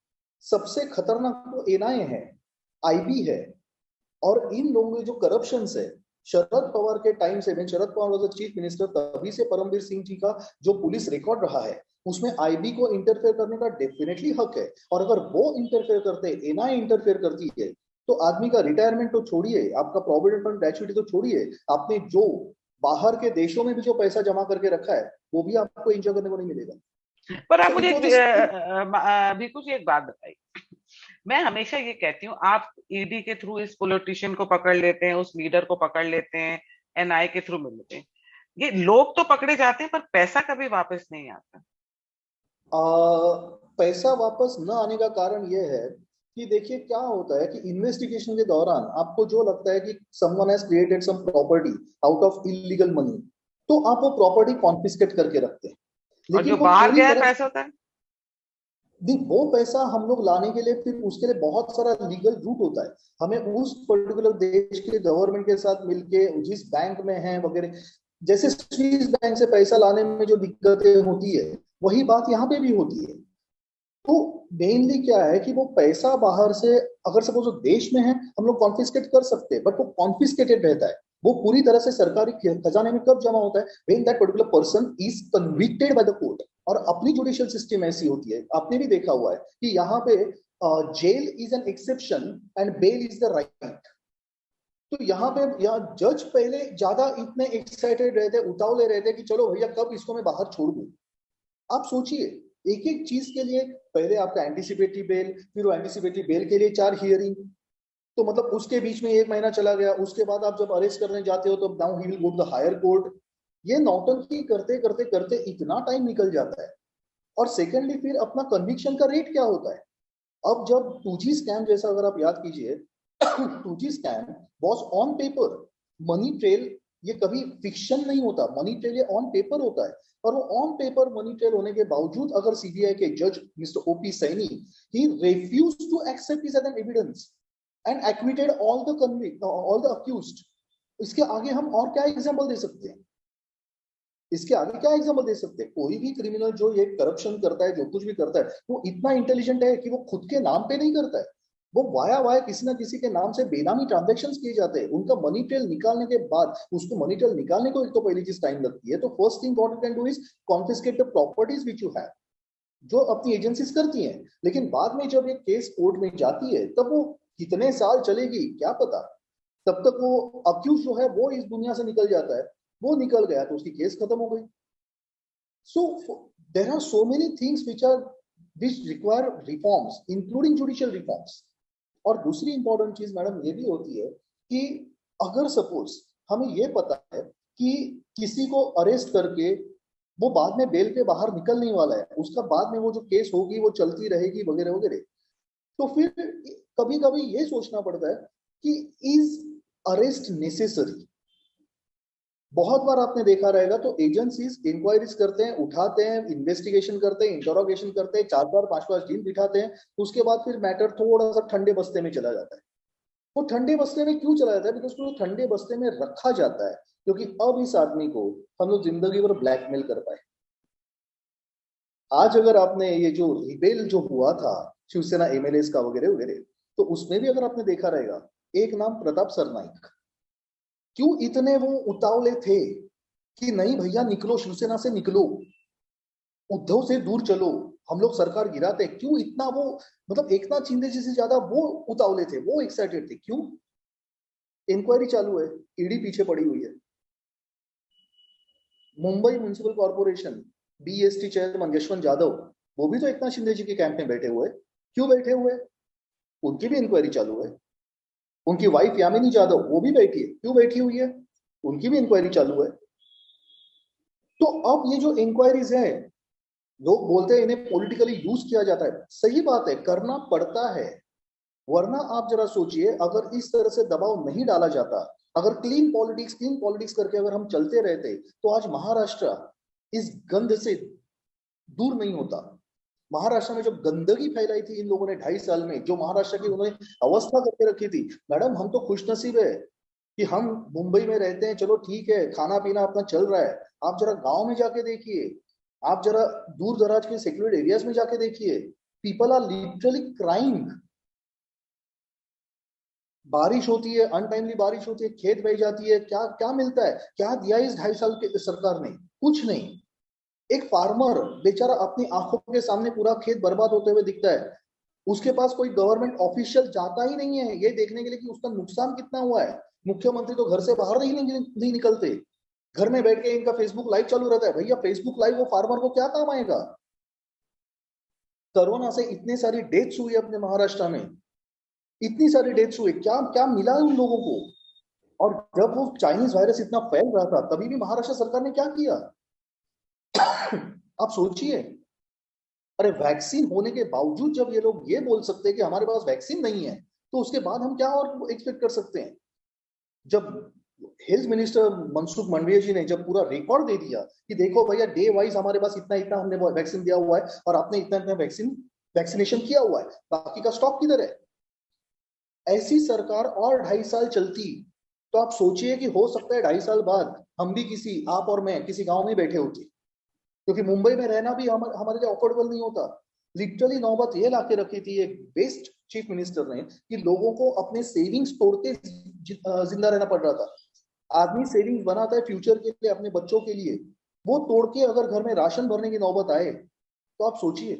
सबसे खतरनाक तो NIA है, IB है। और इन लोगों के जो करप्शन है, शरद पवार के टाइम से, मैं Sharad Pawar was chief minister, तभी से परमबीर सिंह जी का जो पुलिस रिकॉर्ड रहा है उसमें IB को इंटरफेयर करने का डेफिनेटली हक है। और अगर वो इंटरफेयर करते हैं, NIA इंटरफेयर करती है, तो आदमी का रिटायरमेंट तो छोड़िए, आपका प्रोविडेंट फंड ग्रेच्युटी तो छोड़िए, आपने जो बाहर के देशों में भी जो पैसा जमा करके रखा है वो भी आपको एंजॉय करने को नहीं मिलेगा। पर आप मुझे अभी कुछ एक बात बताइए। मैं हमेशा ये कहती हूँ, आप ED के थ्रू इस पॉलिटिशियन को पकड़ लेते हैं, उस लीडर को पकड़ लेते हैं, NIA के थ्रू मिल लेते हैं, ये लोग तो पकड़े जाते हैं पर पैसा कभी वापस नहीं आता। पैसा वापस न आने का कारण यह है कि देखिए क्या होता है कि इन्वेस्टिगेशन के दौरान आपको जो लगता है कि someone has created sum property out of illegal money, तो आप वो प्रॉपर्टी कॉन्फिस्केट करके रखते हैं। लेकिन जो बाहर गया है पैसा होता है, वो पैसा हम लोग लाने के लिए फिर उसके लिए बहुत सारा लीगल रूट होता है। हमें उस पर्टिकुलर देश के गवर्नमेंट के साथ मिलके जिस बैंक में है वगैरह, जैसे स्विस बैंक से पैसा लाने में जो दिक्कतें होती है वही बात यहाँ पे भी होती है। तो मेनली क्या है कि वो पैसा बाहर से अगर सपोज देश में है हम लोग कॉन्फिस्केट कर सकते हैं, बट वो कॉन्फिस्केटेड रहता है, वो पूरी तरह से सरकारी खजाने में कब जमा होता है, when that particular person is convicted by the court. और अपनी जुडिशियल सिस्टम ऐसी होती है, आपने भी देखा हुआ है कि यहाँ पे jail is an exception and bail is the right. तो यहाँ पे जज पहले ज्यादा इतने एक्साइटेड रहते, उतावले रहते कि चलो भैया कब इसको मैं बाहर छोड़ दूं। आप सोचिए एक एक चीज के लिए पहले आपका एंटीसिपेटरी बेल, फिर वो एंटीसिपेटरी बेल के लिए 4 हियरिंग, तो मतलब उसके बीच में 1 महीना चला गया। उसके बाद आप जब अरेस्ट करने जाते हो तो now he will go to the higher court. ये नौटंकी करते करते करते इतना टाइम निकल जाता है। और सेकेंडली फिर अपना कन्विक्शन का रेट क्या होता है। अब जब 2G स्कैम जैसा अगर आप याद कीजिए 2G scam was on paper, money trail ये कभी फिक्शन नहीं होता, मनी ट्रेल ये ऑन पेपर होता है। और वो ऑन पेपर मनी ट्रेल होने के बावजूद अगर CBI के जज mister OP Saini he refused to accept it as an evidence and acquitted all the accused. इसके आगे हम और क्या एग्जांपल दे सकते हैं, इसके आगे क्या एग्जांपल दे सकते हैं। कोई भी क्रिमिनल जो ये करप्शन करता है, जो कुछ भी करता है, वो इतना इंटेलिजेंट है कि वो खुद के नाम पे नहीं करता है, वो वाया किसी ना किसी के नाम से बेनामी ट्रांजैक्शंस किए जाते हैं। उनका मनी ट्रेल निकालने के बाद उसको मनी ट्रेल निकालने को एक तो पहली चीज टाइम लगती है। तो first thing what you can do is confiscate the properties which you have, जो अपनी एजेंसीज करती हैं। लेकिन बाद में जब ये केस कोर्ट में जाती है तब वो कितने साल चलेगी क्या पता। तब तक वो अक्यूज जो है वो इस दुनिया से निकल जाता है, वो निकल गया तो उसकी केस खत्म हो गई। So there are so many things which require reforms including judicial reforms. और दूसरी इंपॉर्टेंट चीज मैडम ये भी होती है कि अगर सपोज हमें ये पता है कि किसी को अरेस्ट करके वो बाद में बेल पे बाहर निकलने वाला है, उसका बाद में वो जो केस होगी वो चलती रहेगी वगैरह वगैरह, तो फिर कभी कभी ये सोचना पड़ता है कि इज अरेस्ट नेसेसरी। बहुत बार आपने देखा रहेगा तो एजेंसीज इंक्वायरीज करते हैं, उठाते हैं, इन्वेस्टिगेशन करते हैं, इंटरोगेशन करते हैं, 4-4 5-5 दिन बिठाते हैं, उसके बाद फिर मैटर थोड़ा सा ठंडे बस्ते में चला जाता है। वो ठंडे बस्ते में क्यों चला जाता है? बिकॉज वो ठंडे बस्ते में रखा जाता है क्योंकि अब इस आदमी को हम लोग जिंदगी भर ब्लैकमेल कर पाए। आज अगर आपने ये जो रिबेल जो हुआ था शिवसेना एमएलए का वगैरह वगैरह, तो उसमें भी अगर आपने देखा रहेगा एक नाम प्रताप सरनाईक। क्यों इतने वो उतावले थे कि नहीं भैया निकलो, शिवसेना से निकलो, उद्धव से दूर चलो, हम लोग सरकार गिराते? क्यों इतना वो, मतलब एकनाथ शिंदे जी से ज्यादा वो उतावले थे, वो एक्साइटेड थे? क्यों? इंक्वायरी चालू है, ईडी पीछे पड़ी हुई है। Mumbai municipal corporation BST chairman Yashwant Yadav, वो भी तो एकनाथ शिंदे जी के कैंप में बैठे हुए। क्यों बैठे हुए? उनकी भी इंक्वायरी चालू है। उनकी वाइफ यामिनी यादव वो भी बैठी है। क्यों बैठी हुई है? उनकी भी इंक्वायरी चालू है। तो अब ये जो इंक्वायरीज है, लोग बोलते हैं इन्हें पॉलिटिकली यूज किया जाता है, सही बात है, करना पड़ता है। वरना आप जरा सोचिए, अगर इस तरह से दबाव नहीं डाला जाता, अगर क्लीन पॉलिटिक्स करके अगर हम चलते रहते, तो आज महाराष्ट्र इस गंध से दूर नहीं होता। महाराष्ट्र में जो गंदगी फैलाई थी इन लोगों ने 2.5 साल में, जो महाराष्ट्र की उन्होंने अवस्था करके रखी थी, मैडम हम तो खुशनसीब है कि हम मुंबई में रहते हैं, चलो ठीक है, खाना पीना अपना चल रहा है। आप जरा गांव में जाके देखिए, आप जरा दूर दराज के सेक्युलर एरियाज में जाके देखिए, पीपल आर लिटरली क्राइंग। बारिश होती है, अनटाइमली बारिश होती है, खेत बह जाती है, क्या क्या मिलता है? क्या दिया इस 2.5 साल के सरकार ने? कुछ नहीं। एक फार्मर बेचारा अपनी आंखों के सामने पूरा खेत बर्बाद होते हुए दिखता है, उसके पास कोई गवर्नमेंट ऑफिशियल जाता ही नहीं है ये देखने के लिए कि उसका नुकसान कितना हुआ है। मुख्यमंत्री तो घर से बाहर नहीं निकलते, घर में बैठ के इनका फेसबुक लाइव चालू रहता है। भैया फेसबुक लाइव वो फार्मर को क्या काम आएगा? कोरोना से इतनी सारी डेथ्स हुई अपने महाराष्ट्र में, इतनी सारी डेथ्स हुई, क्या क्या मिला उन लोगों को? और जब वो चाइनीज वायरस इतना फैल रहा था, तभी भी महाराष्ट्र सरकार ने क्या किया? आप सोचिए। अरे वैक्सीन होने के बावजूद जब ये लोग ये बोल सकते हैं कि हमारे पास वैक्सीन नहीं है, तो उसके बाद हम क्या और एक्सपेक्ट कर सकते हैं? जब हेल्थ मिनिस्टर मनसुख मंडाविया जी ने जब पूरा रिकॉर्ड दे दिया कि देखो भैया डे वाइज हमारे पास इतना इतना हमने वैक्सीन दिया हुआ है और आपने इतना इतना वैक्सीनेशन किया हुआ है, बाकी का स्टॉक किधर है? ऐसी सरकार और 2.5 साल चलती, तो आप सोचिए कि हो सकता है 2.5 साल बाद हम भी किसी, आप और मैं किसी गांव में बैठे होते, क्योंकि मुंबई में रहना भी हमारे लिए अफोर्डेबल नहीं होता। लिटरली नौबत ये लाके रखी थी एक बेस्ट चीफ मिनिस्टर ने कि लोगों को अपने सेविंग्स तोड़ते जिंदा रहना पड़ रहा था। आदमी सेविंग्स बनाता है फ्यूचर के लिए, अपने बच्चों के लिए, वो तोड़ के अगर घर में राशन भरने की नौबत आए, तो आप सोचिए।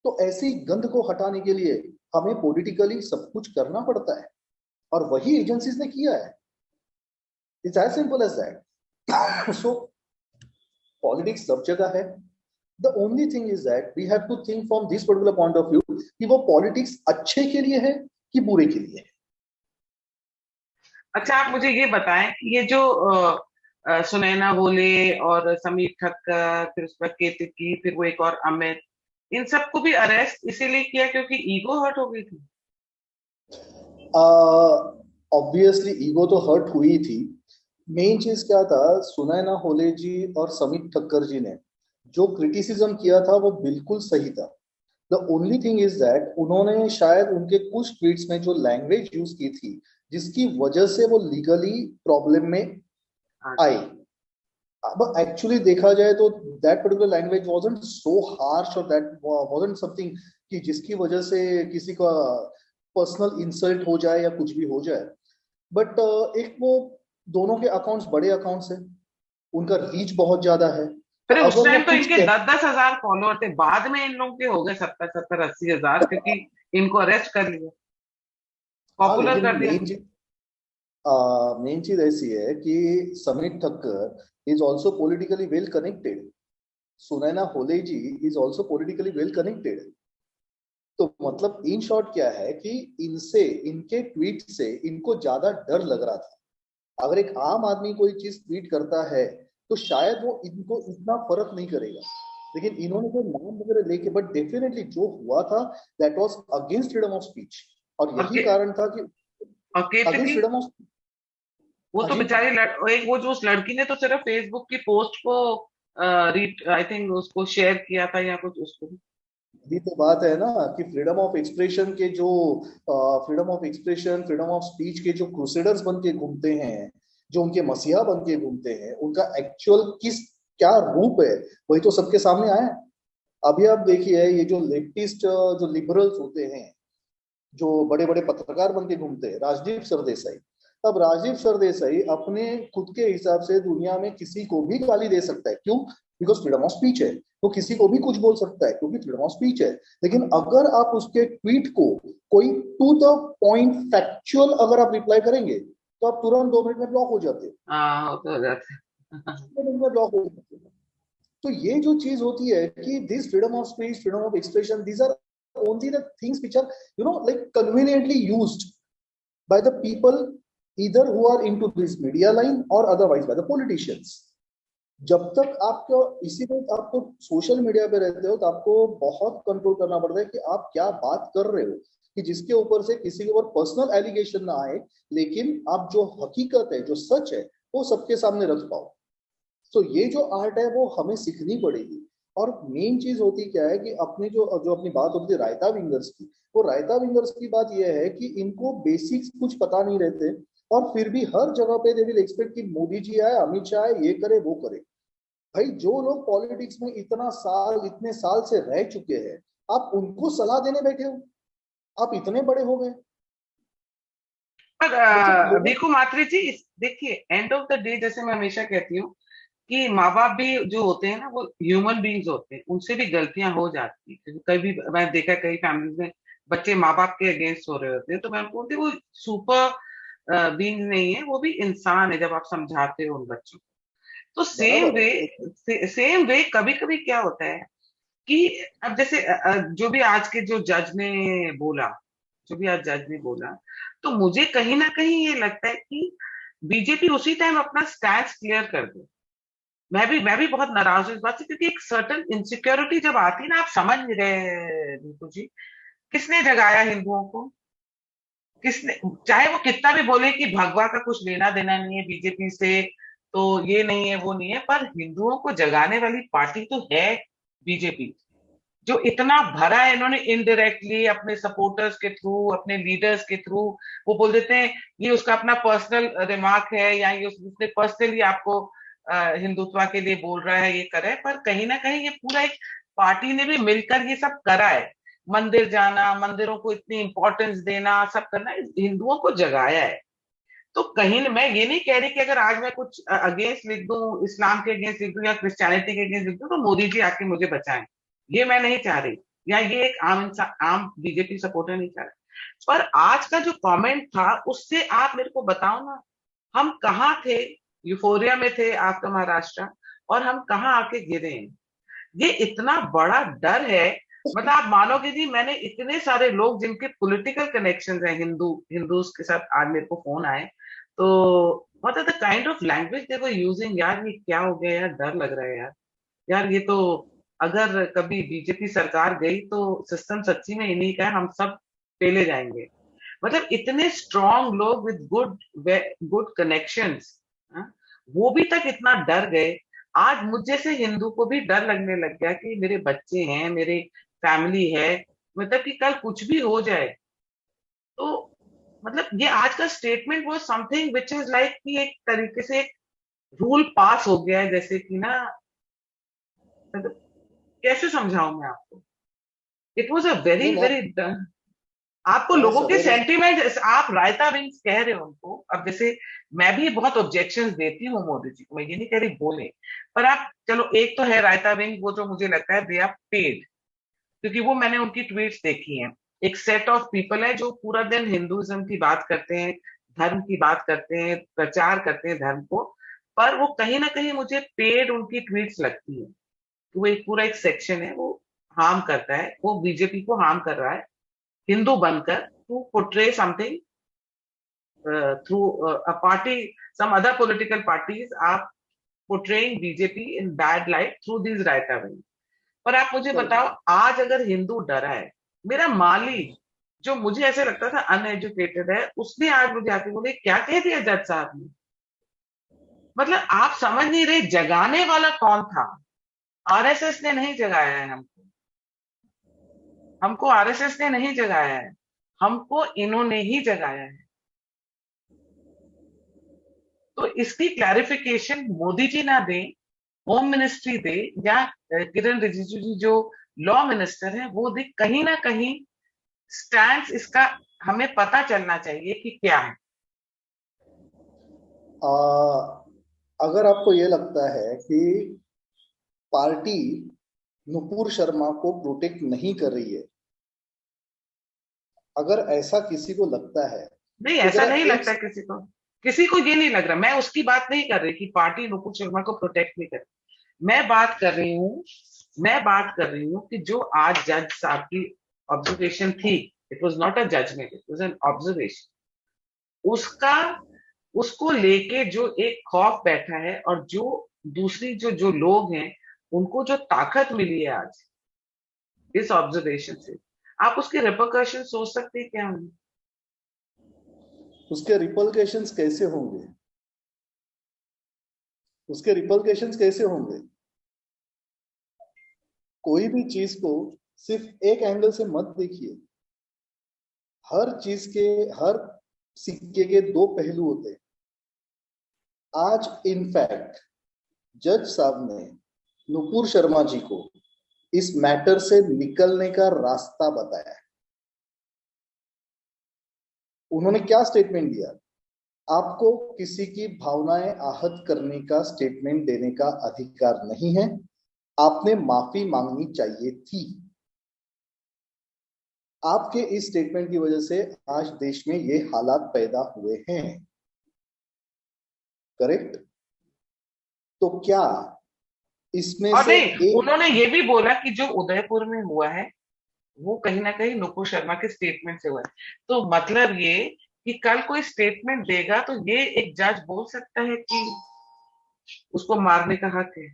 तो ऐसी गंध को हटाने के लिए हमें पॉलिटिकली सब कुछ करना पड़ता है, और वही एजेंसीज ने किया है। It's as simple as that. So politics सब जगह है। The only thing is that we have to think from this particular point of view कि वो पॉलिटिक्स अच्छे के लिए है कि बुरे के लिए है। अच्छा, आप मुझे ये बताएं, ये जो सुनैना बोले और समीर ठक्कर, फिर उस पर केतकी, फिर वो एक और अमित, इन सबको भी अरेस्ट इसीलिए किया क्योंकि ईगो हर्ट हो गई थी? ऑब्वियसली ईगो तो हर्ट हुई थी। मेन चीज क्या था, सुनैना होले जी और समीर ठक्कर जी ने जो क्रिटिसिज्म किया था वो बिल्कुल सही था। The only thing is that उन्होंने शायद उनके कुछ ट्वीट्स में जो लैंग्वेज यूज की थी, जिसकी वजह से वो लीगली प्रॉब्लम में आए। अब एक्चुअली देखा जाए तो that particular language wasn't so harsh, और दैट वाजंट समथिंग कि जिसकी वजह से किसी का पर्सनल इंसल्ट हो जाए या कुछ भी हो जाए। बट एक वो दोनों के अकाउंट्स बड़े अकाउंट्स हैं, उनका रीच बहुत ज्यादा है, तो अरे उस अगर वो टाइम तो कुछ इनके 10-10 हजार फॉलोअर थे, बाद में इन लोगों के हो गए 70-70-80 हजार, क्योंकि इनको अरेस्ट कर लिया, हाँ पॉपुलर लेकिन कर दिया। मेन चीज ऐसी है कि Samit Thakkar is also politically well connected, Sunaina Holey ji is also politically well connected. तो मतलब इन शॉर्ट क्या है कि इनसे, इनके ट्वीट से इनको ज्यादा डर लग रहा था। अगर एक आम आदमी कोई चीज ट्वीट करता है तो शायद वो इनको इतना फर्क नहीं करेगा, लेकिन इन्होंने जो नाम वगैरह लेके, बट डेफिनेटली जो हुआ था that was against freedom of speech, और और यही कारण था कि अगेंस्ट केतकी, फ्रीडम ऑफ। वो हाँ तो जी। बेचारी एक वो जो उस लड़की ने तो सिर्फ फेसबुक की पोस्ट को रीट आई थिंक उसको शेयर किया था या कुछ उसको। यही तो बात है ना कि फ्रीडम ऑफ एक्सप्रेशन के जो, freedom of expression, freedom of speech के जो क्रूसेडर्स बन के घूमते हैं, जो उनके मसीहा बन के घूमते हैं, उनका एक्चुअल किस, क्या रूप है, वही तो सबके सामने आया है। अभी आप देखिए ये जो लेफ्टिस्ट, जो लिबरल्स होते हैं, जो बड़े बड़े पत्रकार बन के घूमते हैं, राजदीप सरदेसाई। अब राजदीप सरदेसाई अपने खुद के हिसाब से दुनिया में किसी को भी गाली दे सकता है, क्यों? बिकॉज फ्रीडम ऑफ स्पीच है। तो किसी को भी कुछ बोल सकता है क्योंकि फ्रीडम ऑफ स्पीच है। लेकिन अगर आप उसके ट्वीट को कोई टू द पॉइंट फैक्चुअल अगर आप रिप्लाई करेंगे तो आप तुरंत 2 मिनट में ब्लॉक हो जाते हैं, हाँ वो तो हो जाता है। 2 मिनट में ब्लॉक हो जाते हैं। तो ये जो चीज होती है कि this freedom of speech, freedom of expression, these are only the things which are, like conveniently used by the people either who are into this media line or otherwise by the politicians। जब तक आपको, इसीलिए आपको सोशल मीडिया पे रहते हो तो आपको बहुत कंट्रोल करना पड़ता है कि आप क्या बात कर रहे हो, कि जिसके ऊपर से किसी के ऊपर पर्सनल एलिगेशन ना आए, लेकिन आप जो हकीकत है, जो सच है, वो सबके सामने रख पाओ। तो ये जो आर्ट है वो हमें सीखनी पड़ेगी। और मेन चीज होती क्या है कि अपने जो जो अपनी बात होती है रायता विंगर्स की, वो रायता विंगर्स की बात यह है कि इनको बेसिक्स कुछ पता नहीं रहते, और फिर भी हर जगह पे दे विल एक्सपेक्ट कि मोदी जी आए, अमित शाह आए, ये करे वो करे। भाई जो लोग पॉलिटिक्स में इतना साल, इतने साल से रह चुके हैं, आप उनको सलाह देने बैठे हो, आप इतने बड़े हो गए। पर मतलब लोगों, देखो मात्रे जी, देखिए एंड ऑफ द डे जैसे मैं हमेशा कहती हूँ कि माँ बाप भी जो होते हैं ना वो ह्यूमन बीइंग्स होते हैं, उनसे भी गलतियां हो जाती है। क्योंकि कभी मैं देखा कई फैमिलीज में बच्चे माँ बाप के अगेंस्ट हो रहे होते हैं, तो मैं उनको बोलती हूँ, वो सुपर बीइंग नहीं है, वो भी इंसान है जब आप समझाते हो उन बच्चों को। तो बराबर है। सेम वे कभी कभी क्या होता है कि अब जैसे जो भी आज के जो जज ने बोला, जो भी आज जज ने बोला, तो मुझे कहीं ना कहीं ये लगता है कि बीजेपी उसी टाइम अपना स्टैंड क्लियर कर दे। मैं भी बहुत नाराज हूँ इस बात से, क्योंकि एक सर्टन इनसिक्योरिटी जब आती है ना, आप समझ नहीं रहे रितु जी, किसने जगाया हिंदुओं को? किसने? चाहे वो कितना भी बोले कि भगवा का कुछ लेना देना नहीं है बीजेपी से, तो ये नहीं है वो नहीं है, पर हिंदुओं को जगाने वाली पार्टी तो है बीजेपी। जो इतना भरा है इन्होंने इनडायरेक्टली अपने सपोर्टर्स के थ्रू, अपने लीडर्स के थ्रू। वो बोल देते हैं ये उसका अपना पर्सनल रिमार्क है, या ये उसने पर्सनली आपको हिंदुत्व के लिए बोल रहा है, ये करे है, पर कहीं ना कहीं ये पूरा एक पार्टी ने भी मिलकर ये सब करा है। मंदिर जाना, मंदिरों को इतनी इंपॉर्टेंस देना, सब करना, हिंदुओं को जगाया है। तो कहीं मैं ये नहीं कह रही कि अगर आज मैं कुछ अगेंस्ट लिख दूं, इस्लाम के अगेंस्ट लिख दूं या क्रिश्चियनिटी के अगेंस्ट लिख दूं, तो मोदी जी आके मुझे बचाएं, ये मैं नहीं चाह रही, या ये एक आम इंसान, आम बीजेपी सपोर्टर नहीं चाह रहा। पर आज का जो कमेंट था उससे आप मेरे को बताओ ना, हम कहाँ थे? यूफोरिया में थे आफ्टर महाराष्ट्र, और हम कहाँ आके गिरे हैं? ये इतना बड़ा डर है। मतलब आप मानोगे नहीं, मैंने इतने सारे लोग जिनके पॉलिटिकल कनेक्शन है हिंदूज के साथ, आज मेरे को फोन आए, तो मतलब the kind of language they were using, यार ये क्या हो गया यार, डर लग रहा है यार। यार ये तो, अगर कभी बीजेपी सरकार गई तो सिस्टम सच्ची में इन्हीं का है, हम सब पेले जाएंगे। मतलब इतने स्ट्रांग लोग विद गुड गुड कनेक्शंस, वो भी तक इतना डर गए। आज मुझ जैसे हिंदू को भी डर लगने लग गया कि मेरे बच्चे हैं, मेरे फैमिली है, मतलब कि कल कुछ भी हो जाए। तो मतलब ये आज का स्टेटमेंट वो समथिंग विच इज लाइक कि एक तरीके से एक रूल पास हो गया है, जैसे कि ना, मतलब कैसे समझाऊं मैं आपको? इट वॉज अ वेरी नहीं वेरी, आपको मैं लोगों के सवेरे, सेंटीमेंट, आप रायता विंग्स कह रहे हो उनको, अब जैसे मैं भी बहुत ऑब्जेक्शंस देती हूँ मोदी जी को, मैं ये नहीं कह रही बोले, पर आप चलो, एक तो है रायता विंग, वो जो मुझे लगता है दे आर पेड, क्योंकि वो मैंने उनकी ट्वीट्स देखी हैं। एक सेट ऑफ पीपल है जो पूरा दिन हिंदुइज्म की बात करते हैं, धर्म की बात करते हैं, प्रचार करते हैं धर्म को, पर वो कहीं ना कहीं मुझे पेड उनकी ट्वीट्स लगती है। वो एक पूरा एक सेक्शन है, वो हार्म करता है, वो बीजेपी को हार्म कर रहा है, हिंदू बनकर to portray something through a party, some other political parties are portraying BJP in bad light through this raita wing. पर आप मुझे बताओ, आज अगर हिंदू डरा है, मेरा माली जो मुझे ऐसे लगता था अनएजुकेटेड है, उसने आज मुझे आके बोले क्या कह दिया जज साहब ने। मतलब आप समझ नहीं रहे, जगाने वाला कौन था? आरएसएस ने नहीं जगाया है हमको, हमको आरएसएस ने नहीं जगाया है, हमको इन्होंने ही जगाया है। तो इसकी क्लैरिफिकेशन मोदी जी ना दें, होम मिनिस्ट्री दे, या किरण रिजिजू जी जो लॉ मिनिस्टर है वो दे, कहीं ना कहीं स्टैंड इसका हमें पता चलना चाहिए कि क्या है। अगर आपको ये लगता है कि पार्टी नुपुर शर्मा को प्रोटेक्ट नहीं कर रही है, अगर ऐसा किसी को लगता है नहीं, तो ऐसा जरा नहीं एक, लगता किसी को, किसी को ये नहीं लग रहा। मैं उसकी बात नहीं कर रही कि पार्टी नुपुर शर्मा को प्रोटेक्ट नहीं कर रही। मैं बात कर रही हूँ कि जो आज जज साहब की ऑब्जर्वेशन थी, it was not a judgment, it was an observation, उसका उसको लेके जो एक खौफ बैठा है, और जो दूसरी जो जो लोग हैं उनको जो ताकत मिली है आज इस ऑब्जर्वेशन से, आप उसके रिपरकशन सोच सकते हैं क्या होंगे? उसके रिपल्केशंस कैसे होंगे, उसके रिपल्केशंस कैसे होंगे? कोई भी चीज को सिर्फ एक एंगल से मत देखिए। हर चीज के, हर सिक्के के दो पहलू होते हैं। आज इनफैक्ट जज साहब ने नुपुर शर्मा जी को इस मैटर से निकलने का रास्ता बताया। उन्होंने क्या स्टेटमेंट दिया? आपको किसी की भावनाएं आहत करने का स्टेटमेंट देने का अधिकार नहीं है, आपने माफी मांगनी चाहिए थी। आपके इस स्टेटमेंट की वजह से आज देश में ये हालात पैदा हुए हैं, करेक्ट? तो क्या इसमें और से नहीं, एक, उन्होंने ये भी बोला कि जो उदयपुर में हुआ है वो कहीं ना कहीं नुपुर शर्मा के स्टेटमेंट से हुआ है। तो मतलब ये कि कल कोई स्टेटमेंट देगा तो ये एक जज बोल सकता है कि उसको मारने का हक है?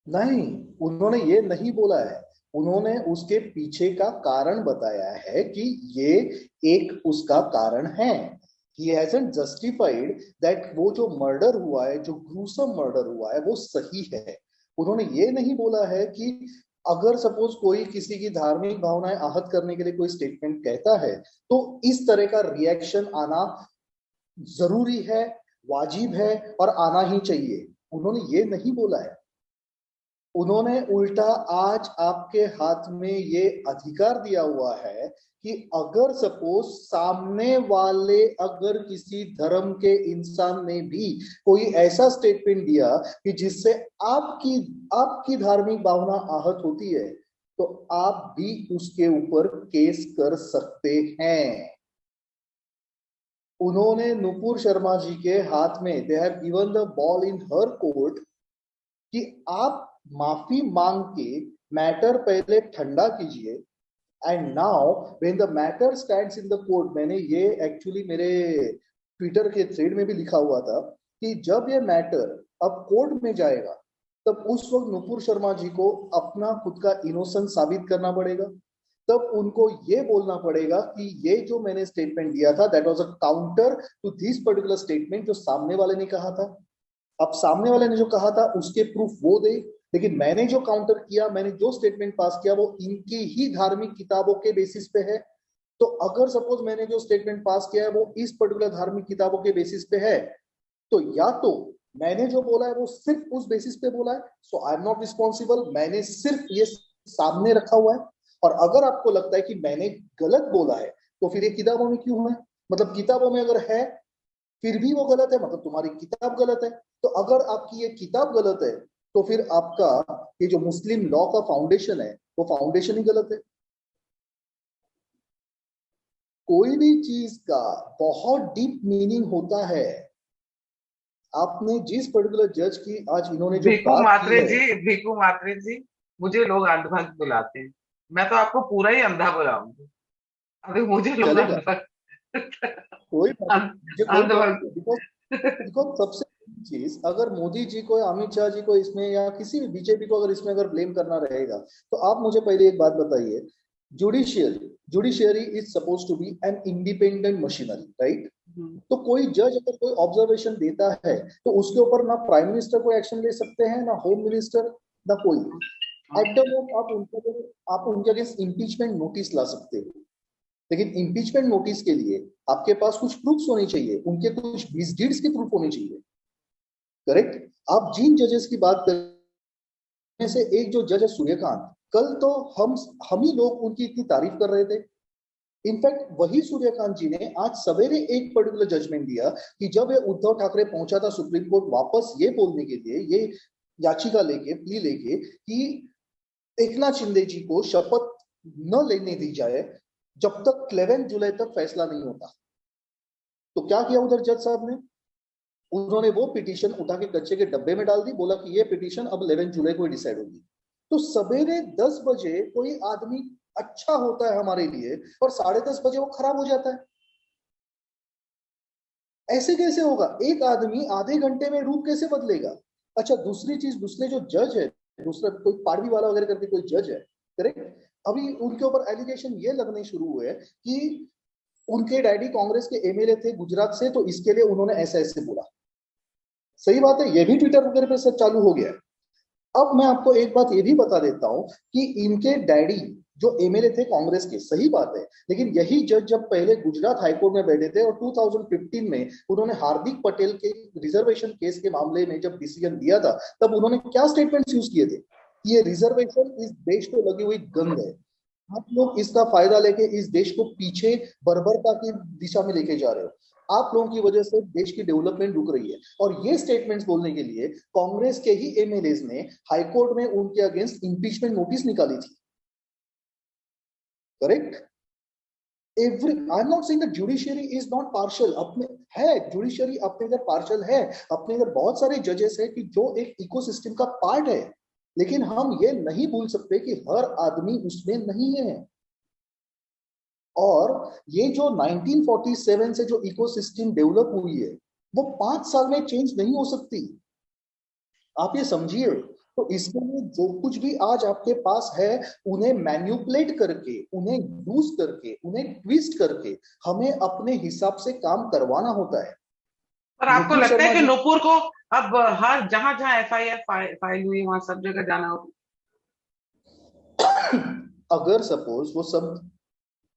नहीं, उन्होंने ये नहीं बोला है। उन्होंने उसके पीछे का कारण बताया है कि ये एक उसका कारण है। ही हैजंट जस्टिफाइड दैट वो जो मर्डर हुआ है, जो ग्रूसम मर्डर हुआ है, वो सही है। उन्होंने ये नहीं बोला है कि अगर सपोज कोई किसी की धार्मिक भावनाएं आहत करने के लिए कोई स्टेटमेंट कहता है तो इस तरह का रिएक्शन आना जरूरी है, वाजिब है और आना ही चाहिए। उन्होंने ये नहीं बोला है। उन्होंने उल्टा आज आपके हाथ में ये अधिकार दिया हुआ है कि अगर सपोज सामने वाले, अगर किसी धर्म के इंसान ने भी कोई ऐसा स्टेटमेंट दिया कि जिससे आपकी आपकी धार्मिक भावना आहत होती है, तो आप भी उसके ऊपर केस कर सकते हैं। उन्होंने नुपुर शर्मा जी के हाथ में, they have given the ball in her court, कि आप माफी मांग के मैटर पहले ठंडा कीजिए, and now when the matter stands in the court, मैंने ये एक्चुअली मेरे ट्विटर के थ्रेड में भी लिखा हुआ था कि जब ये मैटर अब कोर्ट में जाएगा तब उस वक्त नुपुर शर्मा जी को अपना खुद का इनोसेंस साबित करना पड़ेगा। तब उनको ये बोलना पड़ेगा कि ये जो मैंने स्टेटमेंट दिया था that was a counter to this particular statement जो सामने वाले ने कहा था। अब सामने वाले ने जो कहा था उसके प्रूफ वो दे, लेकिन मैंने जो काउंटर किया, मैंने जो स्टेटमेंट पास किया वो इनकी ही धार्मिक किताबों के बेसिस पे है। तो अगर सपोज मैंने जो स्टेटमेंट पास किया है वो इस पर्टिकुलर धार्मिक किताबों के बेसिस पे है, तो या तो मैंने जो बोला है वो सिर्फ उस बेसिस पे बोला है, सो आई एम नॉट रिस्पॉन्सिबल, मैंने सिर्फ ये सामने रखा हुआ है। और अगर आपको लगता है कि मैंने गलत बोला है तो फिर ये किताबों में क्यों है? मतलब किताबों में अगर है फिर भी वो गलत है, मतलब तुम्हारी किताब गलत है। तो अगर आपकी ये किताब गलत है तो फिर आपका ये जो मुस्लिम लॉ का फाउंडेशन है वो फाउंडेशन ही गलत है। कोई भी चीज का बहुत डीप मीनिंग होता है। आपने जिस पर्टिकुलर जज की आज इन्होंने जो भीखू बात की मात्रे है, जी, भीखू मात्रे जी, मुझे लोग अंधभक्त बुलाते हैं। मैं तो आपको पूरा ही अंधा बुलाऊंगी। अभी मुझे लोग चलेगा, अंधभक्त कोई बात नहीं, मुझे कोई प्रॉब्लम अंधभक्त। नहीं। बिकॉज बिकॉज सबसे बड़ी चीज, अगर मोदी जी को या अमित शाह जी को इसमें या किसी भी बीजेपी को अगर इसमें अगर ब्लेम करना रहेगा, तो आप मुझे पहले एक बात बताइए। Judiciary judiciary is suppose to be an independent machinery, right? तो कोई जज अगर कोई ऑब्जर्वेशन देता है, तो उसके ऊपर ना प्राइम मिनिस्टर कोई एक्शन ले सकते हैं, ना होम मिनिस्टर, ना कोई। एट द मोस्ट आप उनके अगेंस्ट इम्पीचमेंट नोटिस ला सकते हो, लेकिन इम्पीचमेंट नोटिस के लिए आपके पास कुछ प्रूफ्स होने चाहिए, उनके कुछ मिसडीड्स के प्रूफ होने चाहिए। करेक्ट? आप जिन जजेस की बात कर में से एक जो जज है सूर्यकांत, कल तो हम ही लोग उनकी इतनी तारीफ कर रहे थे। इनफैक्ट वही सूर्यकांत जी ने आज सवेरे एक पर्टिकुलर जजमेंट दिया कि जब ये उद्धव ठाकरे पहुंचा था सुप्रीम कोर्ट वापस ये बोलने के लिए, ये याचिका लेके, प्ली लेके, कि एकनाथ शिंदे जी को शपथ न लेने दी जाए जब तक 11 जुलाई तक फैसला नहीं होता, तो क्या किया उधर जज साहब ने? उन्होंने वो पिटीशन उठा के कच्चे के डब्बे में डाल दी, बोला कि ये पिटीशन अब 11 जुलाई को डिसाइड होगी। तो सवेरे 10 बजे कोई आदमी अच्छा होता है हमारे लिए और 10:30 बजे वो खराब हो जाता है। ऐसे कैसे होगा? एक आदमी आधे घंटे में रूप कैसे बदलेगा? अच्छा, दूसरी चीज, दूसरे जो जज है, दूसरा कोई पाड़वी वाला वगैरह करके कोई जज है, करेक्ट? अभी उनके ऊपर एलिगेशन ये लगने शुरू हुए कि उनके डैडी कांग्रेस के एमएलए थे गुजरात से, तो इसके लिए उन्होंने ऐसे ऐसे बोला। सही बात है, ये भी ट्विटर वगैरह पे सब चालू हो गया है। अब मैं आपको एक बात ये भी बता देता हूं कि इनके डैडी जो एमएलए थे कांग्रेस के, सही बात है, लेकिन यही जज जब पहले गुजरात हाईकोर्ट में बैठे थे और 2015 में उन्होंने हार्दिक पटेल के रिजर्वेशन केस के मामले में जब डिसीजन दिया था, तब उन्होंने क्या स्टेटमेंट यूज किए थे? ये रिजर्वेशन इस देश को लगी हुई गंद है, आप लोग इसका फायदा लेके इस देश को पीछे बर्बरता की दिशा में लेके जा रहे हो, आप लोगों की वजह से देश की डेवलपमेंट रुक रही है। और ये स्टेटमेंट्स बोलने के लिए कांग्रेस के ही एमएलए ने हाईकोर्ट में उनके अगेंस्ट इंपीचमेंट नोटिस निकाली थी। Correct? Every I am not saying that judiciary is not partial, अपने है, जुडिशियरी अपने इधर पार्शियल है, अपने इधर बहुत सारे जजेस है कि जो एक इकोसिस्टम का पार्ट है, लेकिन हम ये नहीं भूल सकते कि हर आदमी उसमें नहीं है। और ये जो 1947 से जो इकोसिस्टम डेवलप हुई है, वो 5 साल में चेंज नहीं हो सकती, आप ये समझिए। तो इसके लिए जो कुछ भी आज आपके पास है, उन्हें मैन्युपुलेट करके, उन्हें यूज करके, उन्हें ट्विस्ट करके हमें अपने हिसाब से काम करवाना होता है। और आपको नुपुर लगता है शर्मा कि जी, नुपुर को अब हर जहां जहां एफआईआर फाइल हुई वहां सब जगह जाना होगा? अगर सपोज वो सब,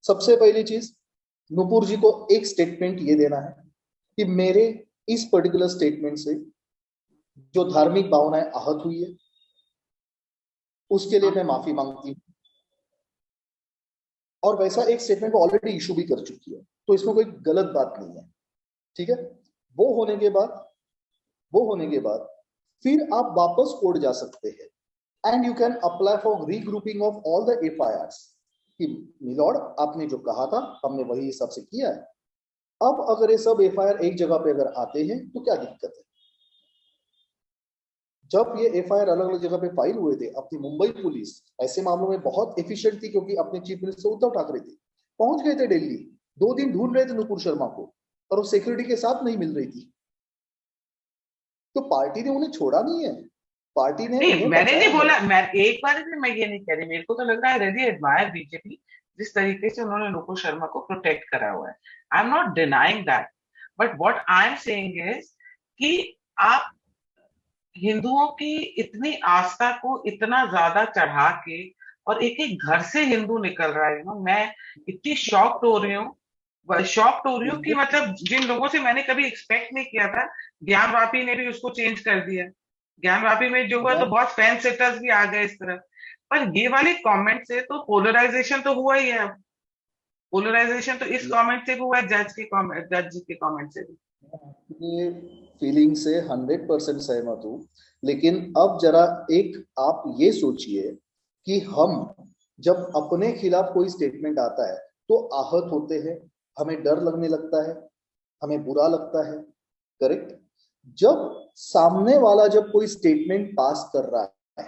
सबसे पहली चीज नुपुर जी को एक स्टेटमेंट ये देना है कि मेरे इस पर्टिकुलर स्टेटमेंट से जो धार्मिक भावनाएं आहत हुई है, उसके लिए मैं माफी मांगती हूँ। और वैसा एक स्टेटमेंट वो ऑलरेडी इशू भी कर चुकी है, तो इसमें कोई गलत बात नहीं है। ठीक है? वो होने के बाद वो होने के बाद फिर आप वापस कोर्ट जा सकते हैं and you can apply for regrouping of all the FIRs कि मिलॉर्ड आपने जो कहा था हमने वही हिसाब से किया है। अब अगर ये सब एफआईआर एक जगह पे अगर आते हैं तो क्या दिक्कत है? जब ये एफआईआर अलग अलग जगह पे फाइल हुए थे, अपनी मुंबई पुलिस ऐसे मामलों में बहुत एफिशिएंट थी, क्योंकि अपने चीफ मिनिस्टर उद्धव ठाकरे थे, पहुंच गए थे दिल्ली, 2 दिन ढूंढ रहे थे नुपुर शर्मा को और वो सिक्योरिटी के साथ नहीं मिल रही थी, तो पार्टी ने उन्हें छोड़ा नहीं है, पार्टी ने नहीं, उन्हें मैंने नहीं बचाया है। बोला, मैं एक बार भी मैं ये नहीं कह रही, मेरे को तो लग रहा है रियली एडमायर बीजेपी जिस तरीके से उन्होंने नुपुर शर्मा को प्रोटेक्ट करा हुआ है। I am not denying that, but what I am saying is कि आप हिंदुओं की इतनी आस्था को इतना ज्यादा चढ़ा के, और एक एक घर से हिंदू निकल रहा है ना, मैं इतनी शॉक्ड हो रही हूँ, शॉक्ड हो रही हूँ कि हिंदू, मतलब जिन लोगों से मैंने कभी एक्सपेक्ट नहीं किया था। ज्ञान वापी ने भी उसको चेंज कर दिया। ज्ञान वापी में जो हुआ तो मैं बहुत फैन सेटर्स भी आ गए इस तरफ। पर ये वाले कमेंट से तो पोलराइजेशन तो हुआ ही है अब। पोलराइजेशन तो इस कमेंट से भी हुआ है, जज के कमेंट, जज के कमेंट से भी। आपकी फीलिंग से 100% सहमत हूँ, लेकिन अब जरा एक आप ये सोचिए कि हम जब अपने खिलाफ कोई स्टेटमेंट आता है तो आहत होते हैं, हमें डर लगने लगता है, हमें बुरा लगता है, करेक्ट। जब सामने वाला जब कोई स्टेटमेंट पास कर रहा है,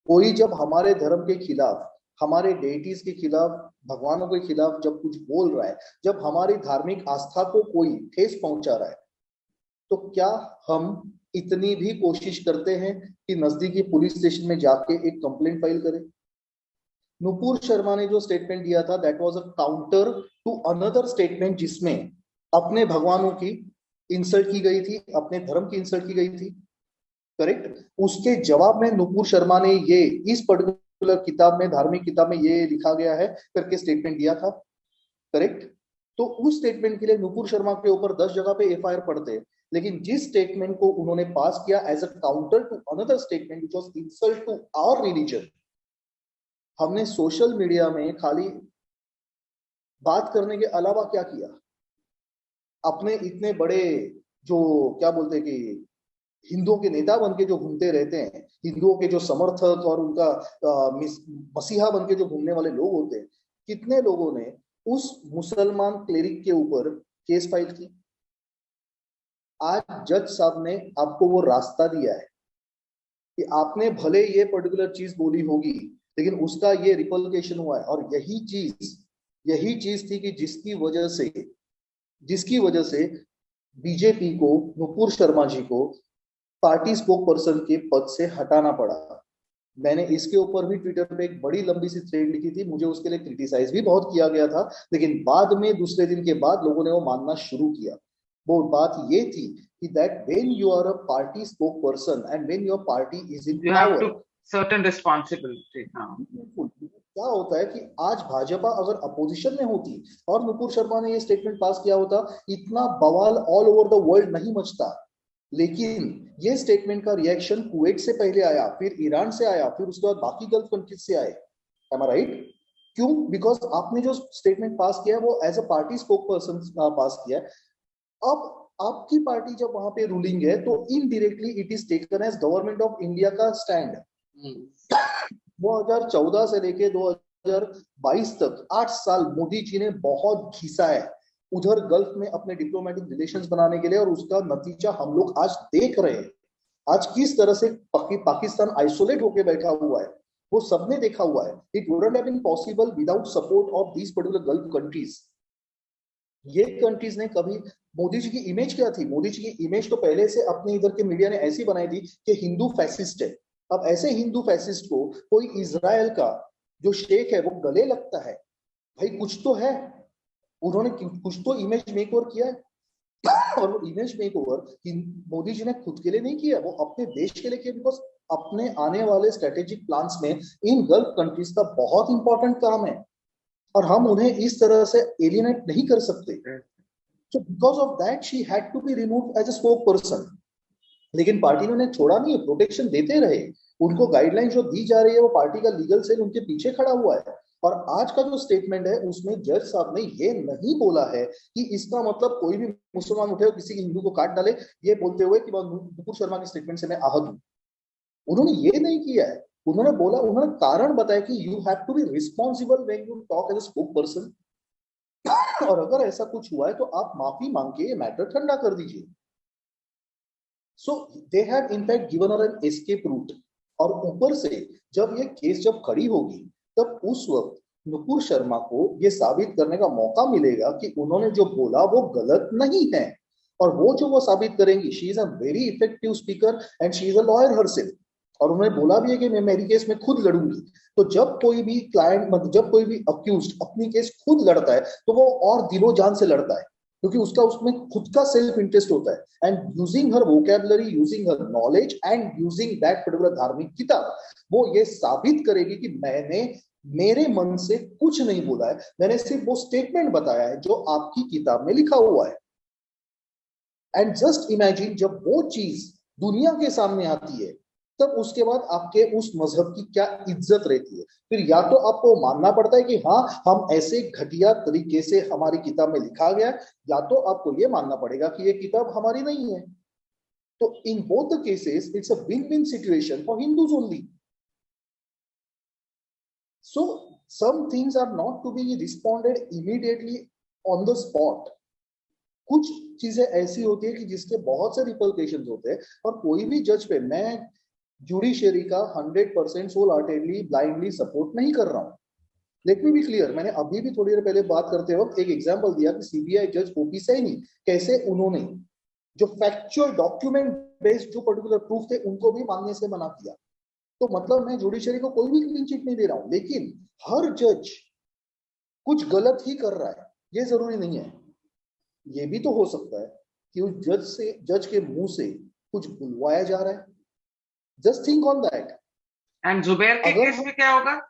कोई जब हमारे धर्म के खिलाफ, हमारे डेटीज के खिलाफ, भगवानों के खिलाफ जब कुछ बोल रहा है, जब हमारी धार्मिक आस्था को कोई ठेस पहुंचा रहा है, तो क्या हम इतनी भी कोशिश करते हैं कि नजदीकी पुलिस स्टेशन में जाके एक कंप्लेंट फाइल करें? नुपुर शर्मा ने जो स्टेटमेंट दिया था, that was a counter to another statement जिसमें अपने भगवानों की इंसल्ट की गई थी, अपने धर्म की इंसल्ट की गई थी, करेक्ट। उसके जवाब में नुपुर शर्मा ने ये इस पर्टिकुलर किताब में, धार्मिक किताब में ये लिखा गया है करके स्टेटमेंट दिया था, करेक्ट। तो उस स्टेटमेंट के लिए नुपुर शर्मा के ऊपर 10 जगह पे एफआईआर पड़ते, लेकिन जिस स्टेटमेंट को उन्होंने पास किया as a counter to another statement which was insult to our religion, हमने सोशल मीडिया में खाली बात करने के अलावा क्या किया? अपने इतने बड़े जो क्या बोलते हैं कि हिंदुओं के नेता बन के जो घूमते रहते हैं, हिंदुओं के जो समर्थक और उनका मसीहा बन के जो घूमने वाले लोग होते हैं, कितने लोगों ने उस मुसलमान क्लेरिक के ऊपर केस फाइल की? आज जज साहब ने आपको वो रास्ता दिया है कि आपने भले ये पर्टिकुलर चीज बोली होगी, लेकिन उसका ये रिपल्केशन हुआ है। और यही चीज थी कि जिसकी वजह से बीजेपी को, नुपुर शर्मा जी को पार्टी स्पोक पर्सन के पद से हटाना पड़ा। मैंने इसके ऊपर भी ट्विटर पे एक बड़ी लंबी सी थ्रेड लिखी थी, मुझे उसके लिए क्रिटिसाइज भी बहुत किया गया था, लेकिन बाद में दूसरे दिन के बाद लोगों ने वो मानना शुरू किया। वो बात ये थी कि that when you are a party spoke person and when your party is in power, certain responsibility. क्या होता है कि आज भाजपा अगर अपोजिशन में होती और नुपुर शर्मा ने ये स्टेटमेंट पास किया होता, इतना बवाल ऑल ओवर द वर्ल्ड नहीं मचता। लेकिन ये स्टेटमेंट का रिएक्शन कुवैत से पहले आया, फिर ईरान से आया, फिर उसके बाद बाकी गल्फ कंट्रीज से आए। Am I right? क्यों? बिकॉज आपने जो स्टेटमेंट पास किया है वो as a party spoke person pass किया है। अब आपकी पार्टी जब वहां पे रूलिंग है तो indirectly it is taken as government of India का स्टैंड। 2014 से लेके 2022 तक 8 साल मोदी जी ने बहुत घिसा है उधर गल्फ में अपने डिप्लोमेटिक रिलेशंस बनाने के लिए, और उसका नतीजा हम लोग आज देख रहे हैं। आज किस तरह से पाकिस्तान आइसोलेट होके बैठा हुआ है वो सबने देखा हुआ है। It wouldn't have been possible without support of these particular gulf countries. ये कंट्रीज ने कभी, मोदी जी की इमेज क्या थी? मोदी जी की इमेज तो पहले से अपने इधर के मीडिया ने ऐसी बनाई थी कि हिंदू फैसिस्ट है। अब ऐसे हिंदू फैसिस्ट को कोई इजराइल का जो शेख है वो गले लगता है, भाई कुछ तो है, उन्होंने कुछ तो इमेज मेक ओवर किया है। और वो image make over Modi ji ने खुद के लिए नहीं किया, वो अपने देश के लिए किया। बिकॉज अपने आने वाले स्ट्रेटेजिक प्लान्स में इन गल्फ कंट्रीज का बहुत इंपॉर्टेंट काम है और हम उन्हें इस तरह से एलिनेट नहीं कर सकते। So because of that she had to be removed as a spokesperson। लेकिन पार्टी ने उन्हें छोड़ा नहीं, प्रोटेक्शन देते रहे। उनको गाइडलाइन जो दी जा रही है वो पार्टी का लीगल सेल उनके पीछे खड़ा हुआ है। और आज का जो स्टेटमेंट है उसमें जज साहब ने ये नहीं बोला है कि इसका मतलब कोई भी मुसलमान उठे और किसी हिंदू को काट डाले, ये बोलते हुए कि नुपुर शर्मा की स्टेटमेंट से मैं आहत हूं। उन्होंने ये नहीं किया है। उन्होंने बोला, उन्होंने कारण बताया कि you have to be responsible when you talk as a spoke person. और अगर ऐसा कुछ हुआ है तो आप माफी मांग के ये मैटर ठंडा कर दीजिए। So they have in fact given her an escape route. और ऊपर से जब ये केस जब खड़ी होगी तब उस वक्त नुपुर शर्मा को ये साबित करने का मौका मिलेगा कि उन्होंने जो बोला वो गलत नहीं है। और वो साबित करेंगी। She is a very effective speaker and she is a lawyer herself. और उन्होंने बोला भी है कि मैं मेरी केस में खुद लड़ूंगी। तो जब कोई भी क्लाइंट, मतलब जब कोई भी अक्यूज्ड अपनी केस खुद लड़ता है तो वो और दिलो जान से लड़ता है, क्योंकि उसका उसमें खुद का सेल्फ इंटरेस्ट होता है। And using her vocabulary, using her knowledge and using that particular धार्मिक किताब, वो ये साबित करेगी कि मैंने मेरे मन से कुछ नहीं बोला है, मैंने सिर्फ वो स्टेटमेंट बताया है जो आपकी किताब में लिखा हुआ है। एंड जस्ट इमेजिन जब वो चीज दुनिया के सामने आती है तब उसके बाद आपके उस मजहब की क्या इज्जत रहती है। फिर या तो आपको मानना पड़ता है कि हाँ हम ऐसे घटिया तरीके से हमारी किताब में लिखा गया है, या तो आपको ये मानना पड़ेगा कि ये किताब हमारी नहीं है। तो in both the cases it's a win win situation for Hindus only. So some things are not to be responded immediately on the spot. कुछ चीजें ऐसी होती है कि जिसके बहुत से रिपरकशंस होते हैं, और कोई भी जज पे मैं जुडिशियरी का 100% सोल हार्टेडली ब्लाइंडली सपोर्ट नहीं कर रहा हूं। लेट मी बी क्लियर, मैंने अभी भी थोड़ी देर पहले बात करते वक्त एक एग्जांपल दिया कि सीबीआई जज ओपी सैनी कैसे उन्होंने जो फैक्चुअल डॉक्यूमेंट बेस्ड जो पर्टिकुलर प्रूफ थे उनको भी मानने से मना किया। तो मतलब मैं जुडिशियरी को कोई भी क्लीन चिट नहीं दे रहा हूं, लेकिन हर जज कुछ गलत ही कर रहा है ये जरूरी नहीं है। ये भी तो हो सकता है कि उस जज के मुंह से कुछ बुलवाया जा रहा है। Just think on that. And Zubair के अगर केस में क्या होगा?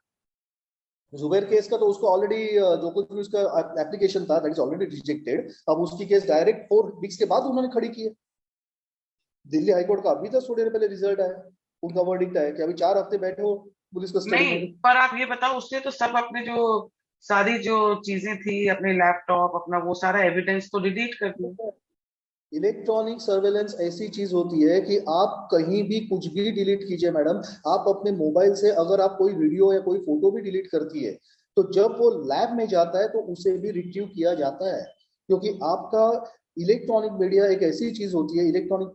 जुबैर केस का तो उसको ऑलरेडी जो कुछ भी उसका एप्लीकेशन था दैट इज ऑलरेडी रिजेक्टेड। अब उसकी केस डायरेक्ट 4 वीक्स के बाद उन्होंने खड़ी की है। दिल्ली हाईकोर्ट का अभी तक थोड़ी देर पहले रिजल्ट आया, उनका वर्डिक्ट है कि अभी 4 हफ्ते बैठे हो पुलिस कस्टडी नहीं, में। पर आप ये बताओ, उसने तो सब अपने जो सारी जो चीजें थी, अपने लैपटॉप, अपना वो सारा एविडेंस तो डिलीट कर दिया। इलेक्ट्रॉनिक सर्वेलेंस ऐसी चीज होती है कि आप कहीं भी कुछ भी डिलीट कीजिए मैडम। आप अपने मोबाइल से अगर आप कोई वीडियो या कोई फोटो भी डिलीट करती है तो जब वो लैब में जाता है तो उसे भी रिट्रीव किया जाता है, क्योंकि आपका इलेक्ट्रॉनिक मीडिया एक ऐसी चीज होती है, इलेक्ट्रॉनिक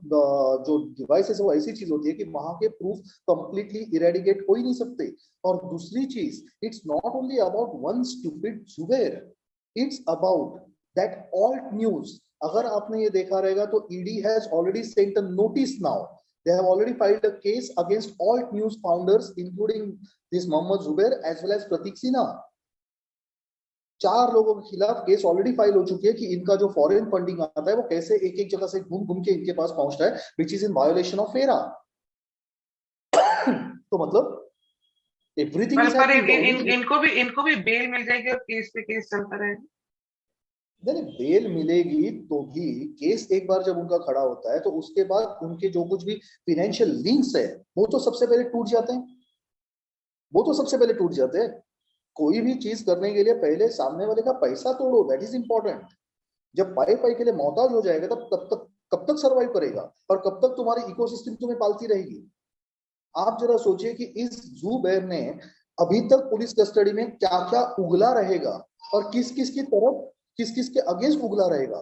जो डिवाइसेस है वो ऐसी चीज होती है कि वहां के प्रूफ कंप्लीटली इरेडिकेट हो ही नहीं सकते। और दूसरी चीज, it's not only about one stupid Zubair, it's about that Alt News. अगर आपने ये देखा रहेगा तो ED has already sent a notice now, they have already filed a case against all news founders including this Mohammad Zubair as well as Pratik Sinha। 4 लोगों के खिलाफ केस ऑलरेडी फाइल हो चुकी है कि इनका जो फॉरेन फंडिंग आता है वो कैसे एक एक जगह से घूम घूम के इनके पास पहुंचता है, which is in violation of फेरा। तो मतलब एवरीथिंग इज पर हैपनिंग। इनको भी बेल मिल जाएगी और केस पे केस चलता रहेगा। नहीं, बेल मिलेगी तो भी केस एक बार जब उनका खड़ा होता है तो उसके बाद उनके जो कुछ भी फाइनेंशियल लिंक्स है वो तो सबसे पहले टूट जाते हैं। वो तो सबसे पहले टूट जाते हैं। कोई भी चीज करने के लिए पहले सामने वाले का पैसा तोड़ो, दैट इज इंपॉर्टेंट। जब पाई पाई के लिए मोहताज हो जाएगा तब कब तक सर्वाइव करेगा, और कब तक तुम्हारी इकोसिस्टम तुम्हें पालती रहेगी। आप जरा सोचिए कि इस जुबैर ने अभी तक पुलिस कस्टडी में क्या क्या उगला रहेगा और किस किस की तरफ किस किस के अगेंस्ट उगला रहेगा।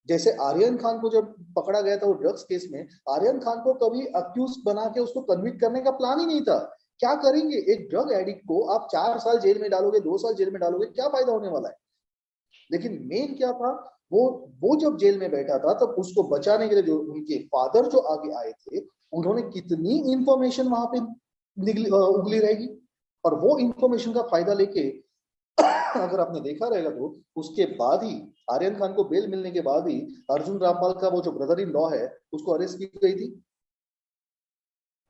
जैसे आर्यन खान को जब पकड़ा गया था वो ड्रग्स केस में, आर्यन खान को कभी अक्यूज बना के उसको कन्विक्ट करने का प्लान ही नहीं था। क्या करेंगे एक ड्रग एडिक्ट को आप 4 साल जेल में डालोगे, 2 साल जेल में डालोगे, क्या फायदा होने वाला है। लेकिन मेन क्या था, वो जब जेल में बैठा था तब उसको बचाने के लिए जो उनके फादर जो आगे आए थे उन्होंने कितनी इंफॉर्मेशन वहां पे उगली रहेगी। और वो इंफॉर्मेशन का फायदा लेके अगर आपने देखा रहेगा तो उसके बाद ही आर्यन खान को बेल मिलने के बाद ही अर्जुन रामपाल का वो जो ब्रदर इन लॉ है उसको अरेस्ट की गई थी।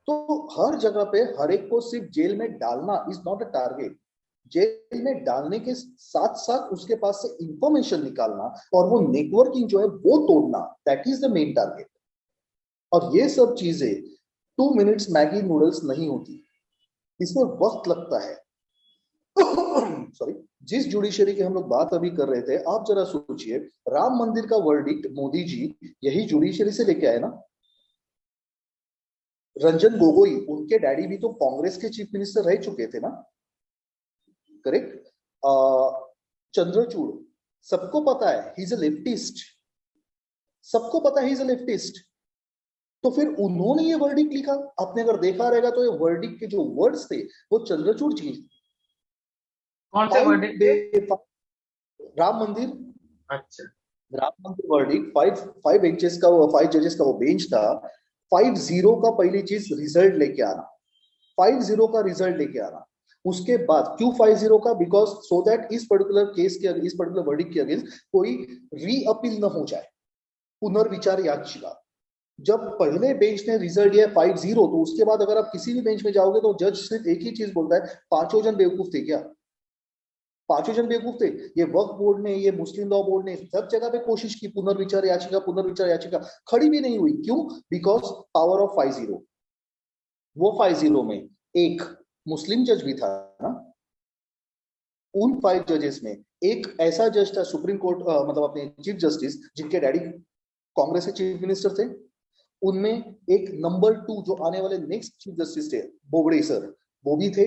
तो हर जगह पे हर एक को सिर्फ जेल में डालना is not a target. Jail में डालने के साथ साथ उसके पास से इंफॉर्मेशन निकालना और वो नेटवर्किंग जो है वो तोड़ना, that is the main target. और ये सब चीजें 2 मिनट्स मैगी नूडल्स नहीं होती, इसमें वक्त लगता है। सॉरी, जिस जुडिशरी की हम लोग बात अभी कर रहे थे, आप जरा सोचिए, राम मंदिर का वर्डिक्ट मोदी जी यही जुडिशरी से लेके आए ना। रंजन गोगोई उनके डैडी भी तो कांग्रेस के चीफ मिनिस्टर रह चुके थे ना, करेक्ट। चंद्रचूड़ सबको पता है ही इज अ लेफ्टिस्ट, सबको पता है ही इज अ लेफ्टिस्ट। तो फिर उन्होंने ये वर्डिक्ट लिखा, आपने अगर देखा रहेगा तो ये वर्डिक्ट के जो वर्ड्स थे वो चंद्रचूड़ जी। कौन सा वर्डिक्ट? राम मंदिर। अच्छा, राम मंदिर वर्डिक्ट 5 इंचेस का वो 5 जजेस का वो बेंच था। 5-0 का पहली चीज रिजल्ट लेके आना, 5-0 का रिजल्ट लेके आना। उसके बाद क्यों 5-0 का, बिकॉज सो दैट इस पर्टिकुलर केस के इस पर्टिकुलर वर्डिक्ट के अगेंस्ट कोई रीअपील न हो जाए, पुनर्विचार याचिका। जब पहले बेंच ने रिजल्ट दिया 5-0 तो उसके बाद अगर आप किसी भी बेंच में जाओगे तो जज सिर्फ एक ही चीज बोलता है, 5 जन बेवकूफ थे क्या? 5 जन बेवकूफ थे। ये वक्फ बोर्ड ने, ये मुस्लिम लॉ बोर्ड ने सब जगह पे कोशिश की, पुनर्विचार याचिका खड़ी भी नहीं हुई। क्यों? Because power of 5-0। वो 5-0 में एक मुस्लिम जज भी था ना। उन 5 जजेस में एक ऐसा जज था सुप्रीम कोर्ट मतलब अपने चीफ जस्टिस जिनके डैडी कांग्रेस के चीफ मिनिस्टर थे। उनमें एक नंबर 2 जो आने वाले नेक्स्ट चीफ जस्टिस थे बोबड़े सर, वो भी थे।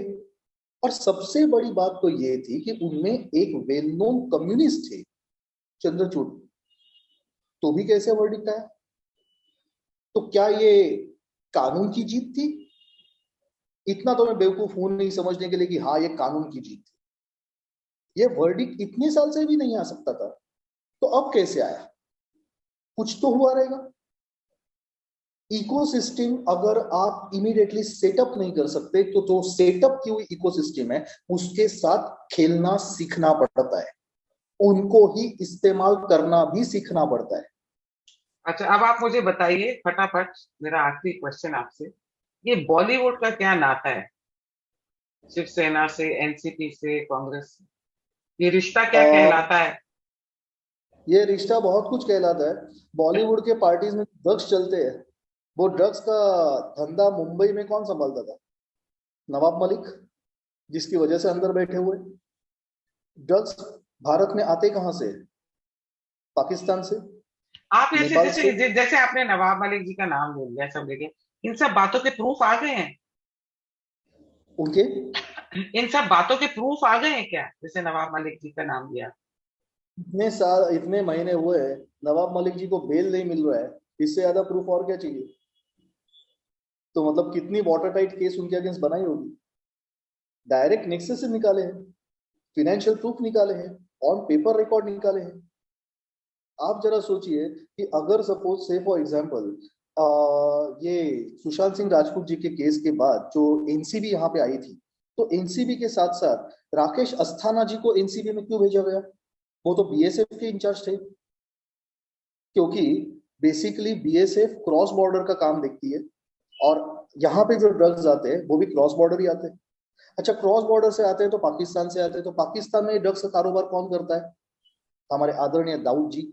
और सबसे बड़ी बात तो ये थी कि उनमें एक वेल नोन कम्युनिस्ट थे चंद्रचूड़, तो भी कैसे वर्डिक्ट आया? तो क्या ये कानून की जीत थी? इतना तो मैं बेवकूफ हूं नहीं समझने के लिए कि हाँ ये कानून की जीत थी। ये वर्डिक्ट इतने साल से भी नहीं आ सकता था, तो अब कैसे आया? कुछ तो हुआ रहेगा। इकोसिस्टम अगर आप इमीडिएटली सेटअप नहीं कर सकते तो जो सेटअप की हुई इकोसिस्टम है उसके साथ खेलना सीखना पड़ता है, उनको ही इस्तेमाल करना भी सीखना पड़ता है। अच्छा, अब आप मुझे बताइए फटाफट, मेरा आखिरी क्वेश्चन आपसे, ये बॉलीवुड का क्या नाता है शिवसेना से, एनसीपी से, कांग्रेस से? ये रिश्ता क्या कहलाता है? ये रिश्ता बहुत कुछ कहलाता है। बॉलीवुड के पार्टीज में ड्रग्स चलते हैं, वो ड्रग्स का धंधा मुंबई में कौन संभालता था? नवाब मलिक, जिसकी वजह से अंदर बैठे हुए। ड्रग्स भारत में आते कहां से? पाकिस्तान से, आप ऐसे नेपाल जैसे से। जैसे आपने नवाब मलिक जी का नाम ले लिया, सब लेके इन सब बातों के प्रूफ आ गए हैं? उनके इन सब बातों के प्रूफ आ गए हैं क्या, जैसे नवाब मलिक जी का नाम लिया? इतने साल इतने महीने हुए हैं, नवाब मलिक जी को बेल नहीं मिल रहा है, इससे ज्यादा प्रूफ और क्या चाहिए? तो मतलब कितनी वाटर टाइट केस उनके अगेंस्ट बनाई होगी। डायरेक्ट नेक्सस से निकाले हैं, फिनेंशियल प्रूफ निकाले हैं, ऑन पेपर रिकॉर्ड निकाले हैं। आप जरा सोचिए कि अगर सपोज से फॉर एग्जांपल ये सुशांत सिंह राजपूत जी के केस के बाद जो एनसीबी यहाँ पे आई थी, तो एनसीबी के साथ साथ राकेश अस्थाना जी को एनसीबी में क्यों भेजा गया? वो तो बीएसएफ के इंचार्ज थे। क्योंकि बेसिकली बीएसएफ क्रॉस बॉर्डर का काम देखती है, और यहाँ पे जो ड्रग्स आते हैं वो भी क्रॉस बॉर्डर ही आते हैं। अच्छा, क्रॉस बॉर्डर से आते हैं तो पाकिस्तान से आते हैं, तो पाकिस्तान में ड्रग्स का कारोबार कौन करता है? हमारे आदरणीय दाऊद जी।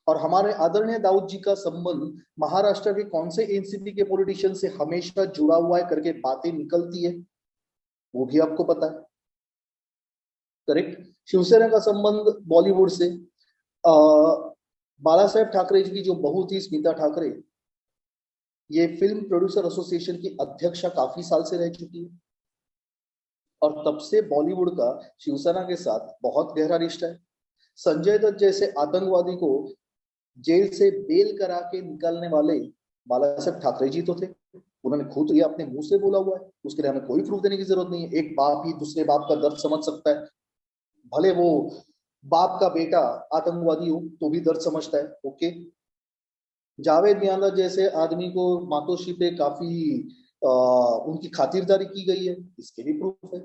और हमारे आदरणीय दाऊद जी का संबंध महाराष्ट्र के कौन से एनसीपी के पॉलिटिशियन से हमेशा जुड़ा हुआ है करके बातें निकलती है, वो भी आपको पता है। करेक्ट। शिवसेना का संबंध बॉलीवुड से, बाला साहेब ठाकरे जी की जो बहू थी स्मिता ठाकरे, ये फिल्म प्रोड्यूसर एसोसिएशन की अध्यक्षा काफी साल से रह चुकी है, और तब से बॉलीवुड का शिवसेना के साथ बहुत गहरा रिश्ता है। संजय दत्त जैसे आतंकवादी को जेल से बेल करा के निकालने वाले बाला साहेब ठाकरे जी तो थे। उन्होंने खुद ये अपने मुंह से बोला हुआ है, उसके लिए हमें कोई प्रूफ देने की जरूरत नहीं है। एक बाप ही दूसरे बाप का दर्द समझ सकता है, भले वो बाप का बेटा आतंकवादी हो तो भी दर्द समझता है। ओके। जावेद मियांदाद जैसे आदमी को मातोश्री पे काफी उनकी खातिरदारी की गई है, इसके भी प्रूफ है।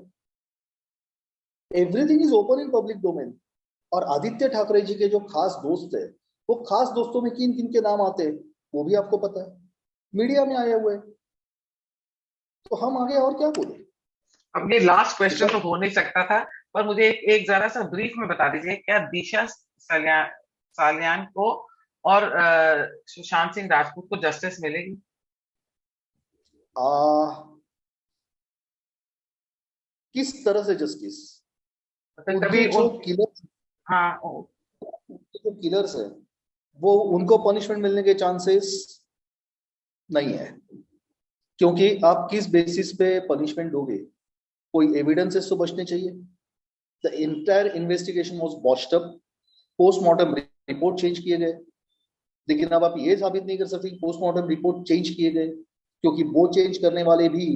Everything is open in public domain. और आदित्य ठाकरे जी के जो खास दोस्त है, वो खास दोस्तों में किन किन के नाम आते हैं वो भी आपको पता है, मीडिया में आए हुए। तो हम आगे और क्या बोले? अब ये लास्ट क्वेश्चन तो हो नहीं सकता था, पर मुझे एक जरा सा ब्रीफ में बता दीजिए, क्या दिशा सालियान को और सुशांत सिंह राजपूत को जस्टिस मिलेगी? किस तरह से जस्टिस? मतलब उनके कभी जो उन, किलर हाँ, जो किलर्स है, वो उनको पनिशमेंट मिलने के चांसेस नहीं है। क्योंकि आप किस बेसिस पे पनिशमेंट दोगे? कोई एविडेंसेस तो बचने चाहिए। The entire investigation was बॉस्ड up, postmortem report change किए गए, लेकिन अब आप ये साबित नहीं कर सकते कि पोस्टमार्टम रिपोर्ट चेंज किए गए, क्योंकि वो चेंज करने वाले भी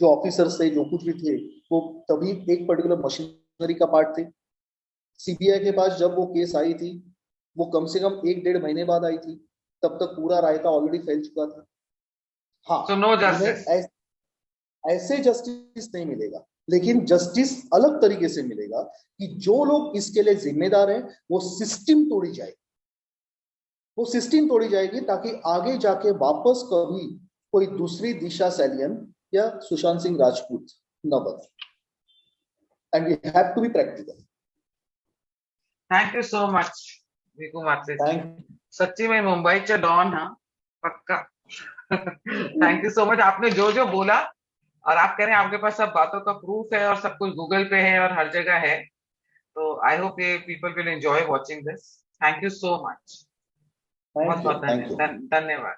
जो ऑफिसर्स थे, जो कुछ भी थे, वो तभी एक पर्टिकुलर मशीनरी का पार्ट थे। सीबीआई के पास जब वो केस आई थी, वो कम से कम 1-1.5 महीने बाद आई थी, तब तक पूरा रायता ऑलरेडी फैल चुका था। सो हाँ, नो उन्हें जस्टिस। ऐसे जस्टिस नहीं मिलेगा, लेकिन जस्टिस अलग तरीके से मिलेगा कि जो लोग इसके लिए जिम्मेदार हैं वो सिस्टम तोड़ी जाएगी, वो सिस्टम तोड़ी जाएगी, ताकि आगे जाके वापस कभी कोई दूसरी दिशा सैलियन या सुशांत सिंह राजपूत न बने। And we have to be practical. Thank you so much Bhiku Mhatre ji, thank सच्ची में मुंबईचा डॉन, हाँ, पक्का। थैंक यू सो मच, आपने जो जो बोला, और आप कह रहे हैं आपके पास सब बातों का प्रूफ है और सब कुछ गूगल पे है और हर जगह है, तो आई होप ये people will enjoy watching this. Thank you so much, बहुत बहुत थैंक यू। धन्यवाद।